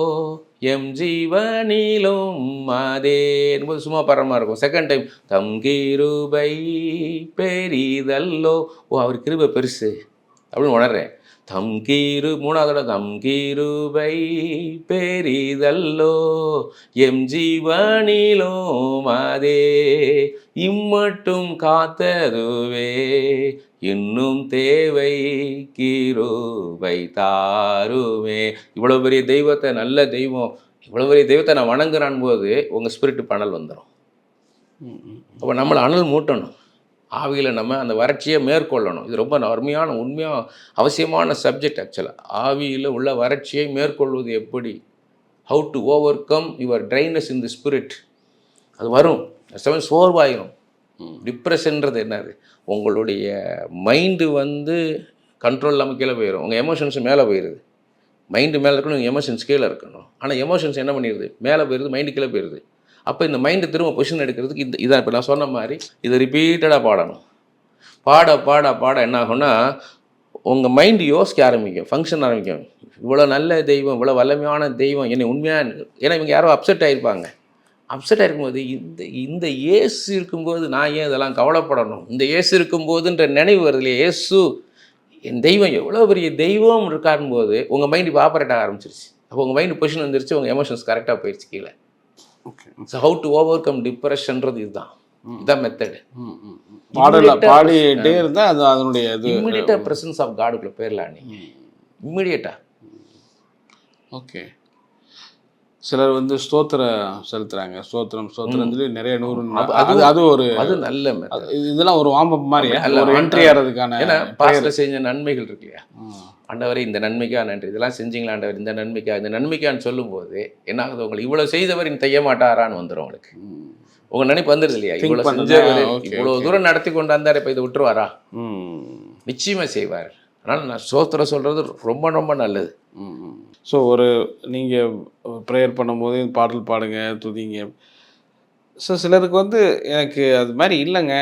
எம் ஜீவனிலும் அதே என்பது சும்மா பரமாக இருக்கும். செகண்ட் டைம் தங்கீருபை பெரிதல்லோ, ஓ அவர் கிருபை பெருசு அப்படின்னு உணர்றேன். தம்கீரு 3வது தம்கீருபை பெரிதல்லோ எம் ஜீவனிலும் அதே இம்மட்டும் காத்ததுவே இன்னும் தேவை கிருபை தாருமே. இவ்வளோ பெரிய தெய்வத்தை, நல்ல தெய்வம், இவ்வளோ பெரிய தெய்வத்தை நான் வணங்குறான் போது உங்கள் ஸ்பிரிட்டு அனல் வந்துடும். அப்போ நம்மளை அனல் மூட்டணும், ஆவியில் நம்ம அந்த வறட்சியை மேற்கொள்ளணும். இது ரொம்ப அருமையான உண்மையாக அவசியமான சப்ஜெக்ட். ஆக்சுவலாக ஆவியில் உள்ள வறட்சியை மேற்கொள்வது எப்படி, how to over come your dryness in the spirit. அது வரும், சமயம் சோர்வாயிரும். டிப்ரெஷன்றது என்னது, உங்களுடைய மைண்டு வந்து கண்ட்ரோல் இல்லாமல் கீழே போயிடும், உங்கள் எமோஷன்ஸ் மேலே போயிடுது. மைண்டு மேலே இருக்கணும், எமோஷன்ஸ் கீழே இருக்கணும். ஆனால் எமோஷன்ஸ் என்ன பண்ணிடுது, மேலே போயிடுது, மைண்டு கீழே போயிடுது. அப்போ இந்த மைண்டு திரும்ப பொசிஷன் எடுக்கிறதுக்கு இதான் இப்போ நான் சொன்ன மாதிரி இதை ரிப்பீட்டடாக பாடணும். பாட பாட பாட என்ன ஆகும்னா உங்கள் மைண்டு யோசிக்க ஆரம்பிக்கும், ஃபங்க்ஷன் ஆரம்பிக்கும். இவ்வளோ நல்ல தெய்வம், இவ்வளோ வல்லமையான தெய்வம் என்னை உண்மையாக, ஏன்னா இவங்க யாரோ அப்செட் ஆகிருப்பாங்க. அப்செட் ஆகிருக்கும்போது இந்த இயேசு இருக்கும்போது நான் ஏன் இதெல்லாம் கவலைப்படணும், இந்த இயேசு இருக்கும்போதுன்ற நினைவு வருது இல்லையா, இயேசு என் தெய்வம் எவ்வளோ பெரிய தெய்வம் இருக்காரும்போது உங்கள் மைண்டு இப்போ ஆப்ரேட் ஆக ஆரம்பிச்சிருச்சு. அப்போ உங்கள் மைண்டு பொசிஷன் வந்துருச்சு, உங்கள் எமோஷன்ஸ் கரெக்டாக போயிடுச்சு கீழே. So how to overcome டிப்ரெஷன்றது இதுதான், இதுதான் மெத்தடு.
பாடிட்டே இருந்தால் அது அதனுடைய
இம்மிடியட்டாக ப்ரெசன்ஸ் ஆஃப் காடுக்குள்ளே போயிடலாம் நீங்கள், இம்மிடியட்டாக.
ஓகே. சிலர் வந்து ஸ்தோத்திரம் செலுத்துறாங்க, ஸ்தோத்திரம் சொல்லி நிறைய 100 அது ஒரு
அது நல்ல
இதெல்லாம் ஒரு வாம்பப் மாதிரி ஒரு என்ட்ரி ஆகிறதுக்கான.
ஏன்னா பாஸ்ட்ல செஞ்ச நன்மைகள் இருக்கு இல்லையா, ஆண்டவரே இந்த நன்மைக்கா நன்றி, இதெல்லாம் செஞ்சீங்களா ஆண்டவர், இந்த நன்மைக்கான்னு சொல்லும்போது என்ன ஆகுது, உங்களுக்கு இவ்வளோ செய்தவர் இந்த செய்ய மாட்டாரான்னு வந்துடும் உங்களுக்கு. உங்கள் நினைப்பு வந்துடுது இல்லையா, இவ்வளோ செஞ்சவர் இவ்வளோ தூரம் நடத்தி கொண்டு வந்தார், இப்போ இதை விட்டுருவாரா, நிச்சயமாக செய்வார். அதனால் நான் ஸ்தோத்திரம் சொல்கிறது ரொம்ப ரொம்ப நல்லது.
ஸோ ஒரு நீங்கள் ப்ரேயர் பண்ணும்போது பாடல் பாடுங்க, துதிங்க. ஸோ சிலருக்கு வந்து எனக்கு அது மாதிரி இல்லைங்க,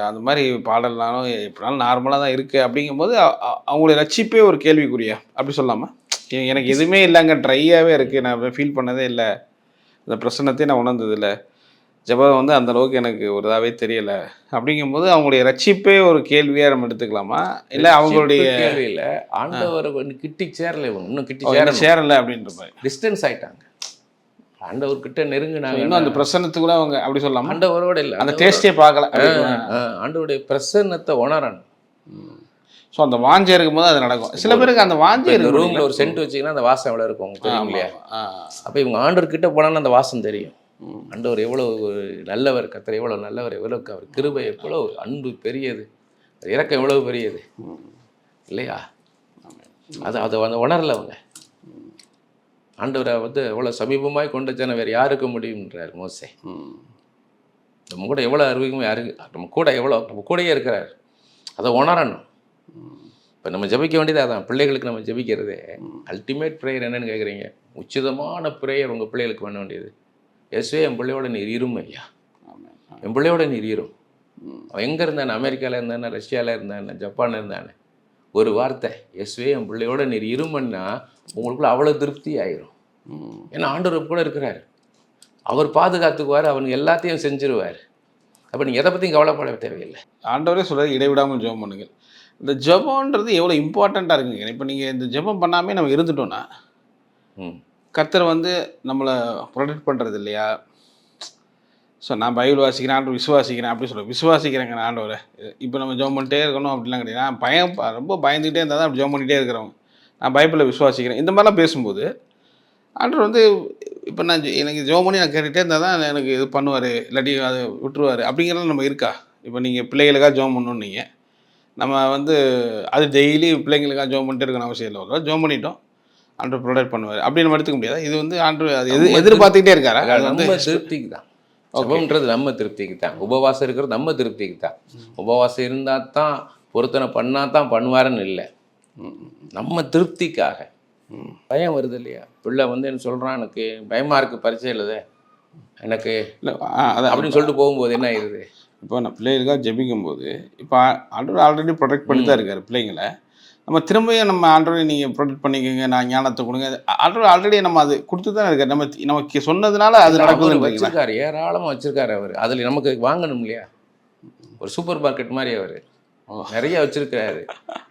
அந்த மாதிரி பாடல்னாலும் எப்படினாலும் நார்மலாக தான் இருக்குது அப்படிங்கும்போது அவங்களுடைய ரட்சிப்பே ஒரு கேள்விக்குறியா அப்படி சொல்லாமல், எனக்கு எதுவுமே இல்லைங்க, ட்ரையாகவே இருக்குது, நான் ஃபீல் பண்ணதே இல்லை, அந்த பிரசன்னத்தையும் நான் உணர்ந்ததில்லை, ஜெபம் வந்து அந்தளவுக்கு எனக்கு ஒரு இதாகவே தெரியலை அப்படிங்கும்போது அவங்களுடைய ரட்சிப்பே ஒரு கேள்வியாக நம்ம எடுத்துக்கலாமா, இல்லை அவங்களுடைய
கேள்வியில் ஆண்டவர் கிட்டி சேரலை, இன்னும் கிட்டி
சேரலை அப்படின்ற மாதிரி
டிஸ்டன்ஸ் ஆகிட்டாங்க, ஆண்டவர்கிட்ட நெருங்கினாங்க,
இன்னும் அந்த பிரசன்னத்துக்குள்ள அவங்க அப்படி சொல்லலாம்,
ஆண்டவரோட இல்லை,
அந்த டேஸ்டே பார்க்கல,
ஆண்டவருடைய பிரசன்னத்தை உணரணும்.
ஸோ அந்த வாஞ்சை இருக்கும்போது அது நடக்கும். சில பேருக்கு அந்த வாஞ்சை இருக்கு,
ரூமில் ஒரு சென்ட் வச்சிங்கன்னா அந்த வாசம் எவ்வளோ இருக்கும் தெரியும் இல்லையா, அப்போ இவங்க ஆண்டவர்கிட்ட போனாலும் அந்த வாசம் தெரியும். ஆண்டவர் எவ்வளோ ஒரு நல்லவர், கர்த்தர் எவ்வளோ நல்லவர், எவ்வளோ அவர் கிருபை எவ்வளோ அன்பு பெரியது, இறக்கம் எவ்வளோ பெரியது இல்லையா, அதை வந்து உணரல அவங்க. ஆண்டவரை வந்து எவ்வளோ சமீபமாய் கொண்டு ஜன வேறு யாருக்கு முடியும்ன்றார் மோசே. நம்ம கூட எவ்வளோ அறிவிக்குமோ யாருக்கு, நம்ம கூட எவ்வளோ நம்ம கூடயே இருக்கிறார், அதை உணரணும். இப்போ நம்ம ஜபிக்க வேண்டியது அதான், பிள்ளைகளுக்கு நம்ம ஜபிக்கிறதே அல்டிமேட் ப்ரேயர் என்னன்னு கேட்குறீங்க, உச்சிதமான ப்ரேயர் உங்கள் பிள்ளைகளுக்கு பண்ண வேண்டியது. இயேசுவே என் பிள்ளையோட நீர் இரும் ஐயா, என் பிள்ளையோட நீர் இரும். அவன் எங்கே இருந்தானே, அமெரிக்காவில் இருந்தானே, ரஷ்யாவில் இருந்தானே, ஜப்பானில் இருந்தானே, ஒரு வார்த்தை இயேசுவே என் பிள்ளையோட நீர் இருமன்னா உங்களுக்குள்ள அவ்வளோ திருப்தி ஆயிரும். ஏன்னா ஆண்டவர் கூட இருக்கிறார், அவர் பாதுகாத்துக்குவார், அவனுக்கு எல்லாத்தையும் செஞ்சிருவார். அப்போ நீங்கள் எதை பற்றியும் கவலைப்பட தேவையில்லை.
ஆண்டவரே சொல்கிறார் இடைவிடாமல் ஜெபம் பண்ணுங்கள். இந்த ஜெபம்ன்றது எவ்வளோ இம்பார்ட்டண்ட்டாக இருக்குங்க. இப்போ நீங்கள் இந்த ஜெபம் பண்ணாமே நம்ம இருந்துட்டோன்னா கர்த்தர் வந்து நம்மளை ப்ரொடெக்ட் பண்ணுறது இல்லையா. ஸோ நான் பைபிள் வாசிக்கிறேன், ஆண்டவர் விசுவாசிக்கிறேன் அப்படி சொல்லுவேன், விசுவாசிக்கிறேங்க நான் ஆண்டவரை. இப்போ நம்ம ஜெபம் பண்ணிட்டே இருக்கணும் அப்படிலாம் கிடையாது. நான் ரொம்ப பயந்துக்கிட்டே இருந்தால் தான் அப்படி ஜெபம் பண்ணிகிட்டே இருக்கிறவங்க, நான் பைபிளில் விசுவாசிக்கிறேன் இந்த மாதிரிலாம் பேசும்போது ஆண்டவர் வந்து இப்போ நான் எனக்கு ஜெபம் பண்ணி நான் கேட்டுகிட்டே இருந்தால் தான் எனக்கு இது பண்ணுவார், இல்லாட்டி அதை விட்டுருவார் அப்படிங்கிறத நம்ம இருக்கா. இப்போ நீங்கள் பிள்ளைகளுக்காக ஜெபம் பண்ணணும், நீங்கள் நம்ம வந்து அது டெய்லி பிள்ளைங்களுக்காக ஜெபம் பண்ணிட்டு இருக்கணும் அவசியம் இல்லை. ஒரு ஜெபம் பண்ணிட்டோம், ஆண்டவர் ப்ரொடெக்ட் பண்ணுவார் அப்படின்னு நம்ம எடுத்துக்க முடியாது. இது வந்து ஆண்டவர் அது எதிர்பார்த்துக்கிட்டே இருக்காரா, அது வந்து
நம்ம திருப்திக்கு தான். ஜெபம்ன்றது நம்ம திருப்திக்கு தான், உபவாசம் இருக்கிறது நம்ம திருப்திக்கு தான். உபவாசம் இருந்தால் தான் பொருத்தனை பண்ணால் தான் பண்ணுவாருன்னு இல்லை, நம்ம திருப்திக்காக. பயம் வருது இல்லையா, பிள்ளை வந்து என்ன சொல்கிறான், எனக்கு பயமாக இருக்குது பரீட்சை எழுத எனக்கு அப்படின்னு சொல்லிட்டு போகும்போது என்ன ஆயிடுது.
இப்போ நான் பிள்ளைகளுக்காக ஜெபிக்கும் போது இப்போ ஆண்டவர் ஆல்ரெடி ப்ரொடெக்ட் பண்ணி தான் இருக்கார் பிள்ளைங்களை. நம்ம திரும்பியும் நம்ம ஆண்டவரை நீங்கள் ப்ரொடெக்ட் பண்ணிக்கோங்க, நான் ஞானத்தை கொடுங்க, ஆண்டவர் ஆல்ரெடி நம்ம அது கொடுத்து தான் இருக்கார். நமக்கு சொன்னதுனால அது நடக்குது
வச்சிருக்காரு, ஏராளமாக வச்சிருக்காரு அவர். அதில் நமக்கு வாங்கணும் இல்லையா, ஒரு சூப்பர் மார்க்கெட் மாதிரி அவர் நிறைய வச்சிருக்காரு.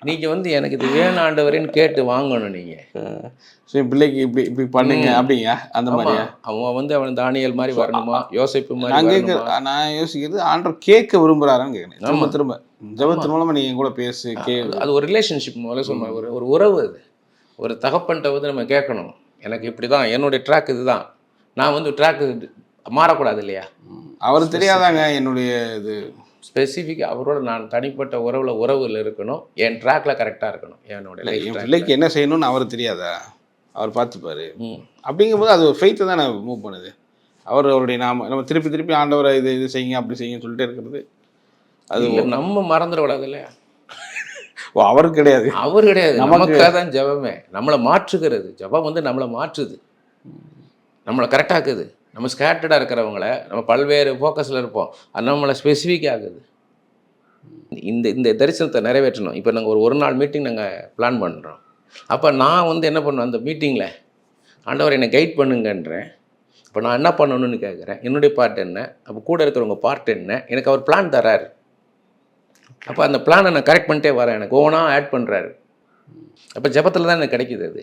நீங்கள் வந்து எனக்கு இது வேணும் ஆண்டவரேன்னு கேட்டு வாங்கணும் நீங்கள்.
ஸோ பிள்ளைக்கு இப்படி இப்படி பண்ணுங்க அப்படிங்க அந்த மாதிரியா.
அவன் வந்து அவன் தானியல் மாதிரி வரணுமா, யோசிப்பு மாதிரி.
நான் யோசிக்கிறது ஆண்டவர் கேட்க விரும்புகிறாரான்னு கேட்குறேன். திரும்ப திரும்ப ஜெபத்தின் மூலமாக நீங்கள் கூட பேசு
அது ஒரு ரிலேஷன்ஷிப் முதல்ல சொன்ன ஒரு உறவு. அது ஒரு தகப்பன்ட்ட வந்து நம்ம கேட்கணும், எனக்கு இப்படி தான் என்னுடைய ட்ராக் இதுதான், நான் வந்து ட்ராக்கு மாறக்கூடாது இல்லையா.
அவருக்கு தெரியாதாங்க என்னுடைய இது
ஸ்பெசிஃபிக்காக அவரோட நான் தனிப்பட்ட உறவில் இருக்கணும், என் ட்ராக்கில் கரெக்டாக இருக்கணும்.
என் பிள்ளைக்கு என்ன செய்யணும்னு அவருக்கு தெரியாதா, அவர் பார்த்துப்பாரு. அப்படிங்கும்போது அது ஒரு ஃபெய்த்தை தான் நான் மூவ் பண்ணுது. அவருடைய நம்ம திருப்பி ஆண்டவரை இது செய்யுங்க அப்படி செய்யுங்கன்னு சொல்லிட்டே இருக்கிறது அது
நம்ம மறந்துடக்கூடாது இல்லையா.
ஓ அவருக்கு கிடையாது,
அவர் கிடையாது, நமக்காக தான் ஜெபமே. நம்மளை மாற்றுகிறது ஜெபம் வந்து நம்மளை மாற்றுது, நம்மளை கரெக்டாக்குது. நம்ம ஸ்கேட்டர்டாக இருக்கிறவங்கள நம்ம பல்வேறு ஃபோக்கஸில் இருப்போம். அது நம்மளை ஸ்பெசிஃபிக் ஆகுது. இந்த இந்த தரிசனத்தை நிறைவேற்றணும். இப்போ நாங்கள் ஒரு நாள் மீட்டிங் நாங்கள் பிளான் பண்ணுறோம். அப்போ நான் வந்து என்ன பண்ணுவேன், அந்த மீட்டிங்கில் ஆண்டவர் என்னை கைட் பண்ணுங்கன்றேன். இப்போ நான் என்ன பண்ணணும்னு கேட்குறேன். என்னுடைய பார்ட் என்ன, அப்போ கூட இருக்கிறவங்க பார்ட் என்ன, எனக்கு அவர் பிளான் தராரு. அப்போ அந்த பிளானை நான் கரெக்ட் பண்ணிட்டே வரேன். எனக்கு ஒவ்வொன்றா ஆட் பண்ணுறாரு. அப்போ ஜெபத்தில் தான் எனக்கு கிடைக்கிது அது.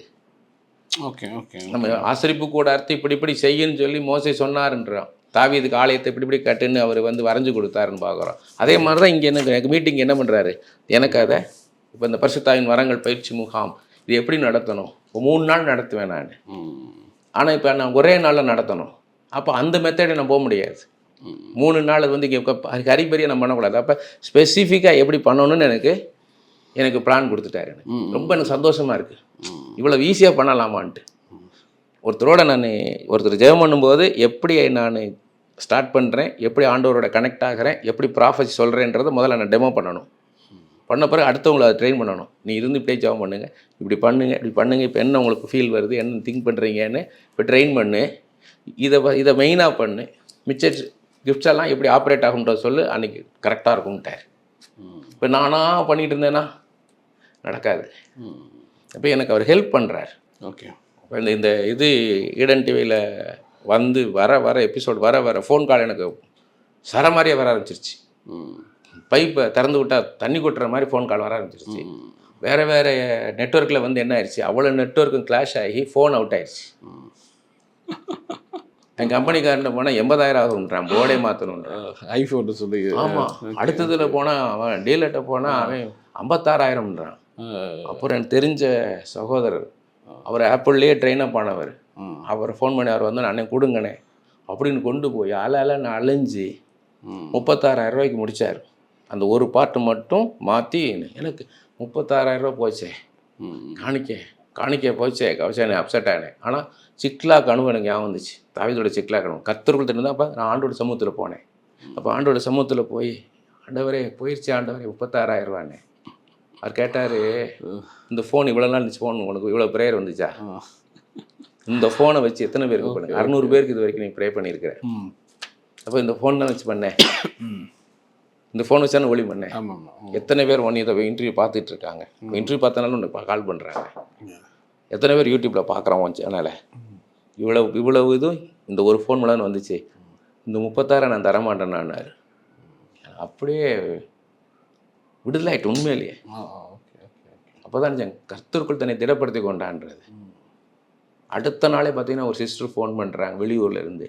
Okay okay.
நம்ம ஆசரிப்பு கூடாரத்தை இப்படி இப்படி செய்யுன்னு சொல்லி மோசே சொன்னாருன்றோம். தாவீதுக்கு ஆலயத்தை இப்படி இப்படி கட்டுன்னு அவர் வந்து வரைஞ்சு கொடுத்தாருன்னு பார்க்குறோம். அதே மாதிரி தான் இங்கே எனக்கு மீட்டிங் என்ன பண்ணுறாரு, எனக்கு அதை இப்போ இந்த பரிசுத்தாவின் வரங்கள் பயிற்சி முகாம் இது எப்படி நடத்தணும், இப்போ 3 நாள் நடத்துவேன் நான். ஆனால் இப்போ நான் ஒரே நாளில் நடத்தணும். அப்போ அந்த மெத்தடை நான் போக முடியாது. 3 நாள் அது வந்து இங்கே ஹரிபரியை நம்ம பண்ணக்கூடாது. அப்போ ஸ்பெசிஃபிக்காக எப்படி பண்ணணும்னு எனக்கு பிளான் கொடுத்துட்டாரு. எனக்கு ரொம்ப எனக்கு சந்தோஷமாக இருக்குது. இவ்வளோ ஈஸியாக பண்ணலாமான்ட்டு. ஒருத்தர் ஜெபம் பண்ணும்போது எப்படி நான் ஸ்டார்ட் பண்ணுறேன், எப்படி ஆண்டவரோட கனெக்ட் ஆகிறேன், எப்படி ப்ராஃபஸி சொல்கிறேன்றதை முதல்ல நான் டெமோ பண்ணணும். பண்ண பிறகு அடுத்தவங்களை அதை ட்ரெயின் பண்ணணும். நீ இருந்து இப்படியே ஜெபம் பண்ணுங்கள், இப்படி பண்ணுங்கள், இப்போ என்ன உங்களுக்கு ஃபீல் வருது, என்ன திங்க் பண்ணுறீங்கன்னு இப்போ ட்ரெயின் பண்ணு. இதை மெயினாக பண்ணு. மிச்ச கிஃப்ட்ஸ் எல்லாம் எப்படி ஆப்ரேட் ஆகுன்றத சொல்லு, அன்றைக்கி கரெக்டாக இருக்கும்ட்டார். இப்போ நானாக பண்ணிகிட்டு இருந்தேன்னா நடக்காது. இப்போ எனக்கு அவர் ஹெல்ப் பண்ணுறார்.
ஓகே.
இந்த இது ஈடன் டிவியில் வந்து வர எபிசோட் வர ஃபோன் கால் எனக்கு மாதிரியே வர ஆரம்பிச்சிருச்சு. பைப்பை திறந்து விட்டால் தண்ணி கொட்டுற மாதிரி ஃபோன் கால் வர ஆரம்பிச்சிருச்சு. வேறு நெட்வொர்க்கில் வந்து என்ன ஆயிடுச்சு, அவ்வளோ நெட்வொர்க்கும் கிளாஷ் ஆகி ஃபோன் அவுட் ஆயிடுச்சு. என் கம்பெனிக்காரன் போனால் 80,000 ஆகுன்றான், போர்டே மாற்றணுன்றான்.
ஐஃபோன் சொல்லி.
ஆமாம். அடுத்ததில் போனால் அவன் டீலர்கிட்ட போனால் அவன் 56,000ன்றான். அப்புறம் எனக்கு தெரிஞ்ச சகோதரர், அவர் ஆப்பிள்லேயே ட்ரெயினப் ஆனவர், அவர் ஃபோன் பண்ணி அவர் வந்து அண்ணன் கொடுங்கண்ணே அப்படின்னு கொண்டு போய் நான் அலைஞ்சு 36,000 ரூபாய்க்கு முடித்தார். அந்த ஒரு பாட்டு மட்டும் மாற்றி எனக்கு 36,000 ரூபா போச்சே, காணிக்க போச்சே, கவச்சானே, அப்செட் ஆனேன். ஆனால் சிக்லா கனவு எனக்கு ஞாபகம் வந்துச்சு. தாவீதோட சிக்லா கனவு கர்த்தருக்குள் தெரிஞ்சு அப்போ நான் ஆண்டோட சமூகத்தில் போனேன். அப்போ ஆண்டோட சமூகத்தில் போய் ஆண்டவரே போயிடுச்சு, ஆண்டவரே 36,000 ரூபாண்ணே. அவர் கேட்டார், இந்த ஃபோன் இவ்வளோ நாள் இருந்துச்சு, ஃபோன் உனக்கு இவ்வளோ ப்ரேயர் வந்துச்சா, இந்த ஃபோனை வச்சு எத்தனை பேருக்கு பண்ணு, 600 பேருக்கு இது வரைக்கும் நீ ப்ரே பண்ணியிருக்கிறேன். அப்போ இந்த ஃபோன் தான் வச்சு பண்ணேன், இந்த ஃபோன் வச்சு தானே ஒளி பண்ணேன். எத்தனை பேர் இதை இன்டர்வியூ பார்த்துட்டு இருக்காங்க, இன்டர்வியூ பார்த்தனாலும் உனக்கு கால் பண்ணுறாங்க. எத்தனை பேர் யூடியூப்பில் பார்க்குறான் உன் சேனலை. இவ்வளவு இதுவும் இந்த ஒரு ஃபோன் மூலம் வந்துச்சு. இந்த 36,000 நான் தரமாட்டேன் நான். அப்படியே விடுதலை ஆகிட்டு உண்மையிலேயே. அப்போ தான் கர்த்தருக்குள் தன்னை திடப்படுத்தி கொண்டான்றது. அடுத்த நாளே பார்த்தீங்கன்னா ஒரு சிஸ்டர் ஃபோன் பண்ணுறாங்க வெளியூரில் இருந்து.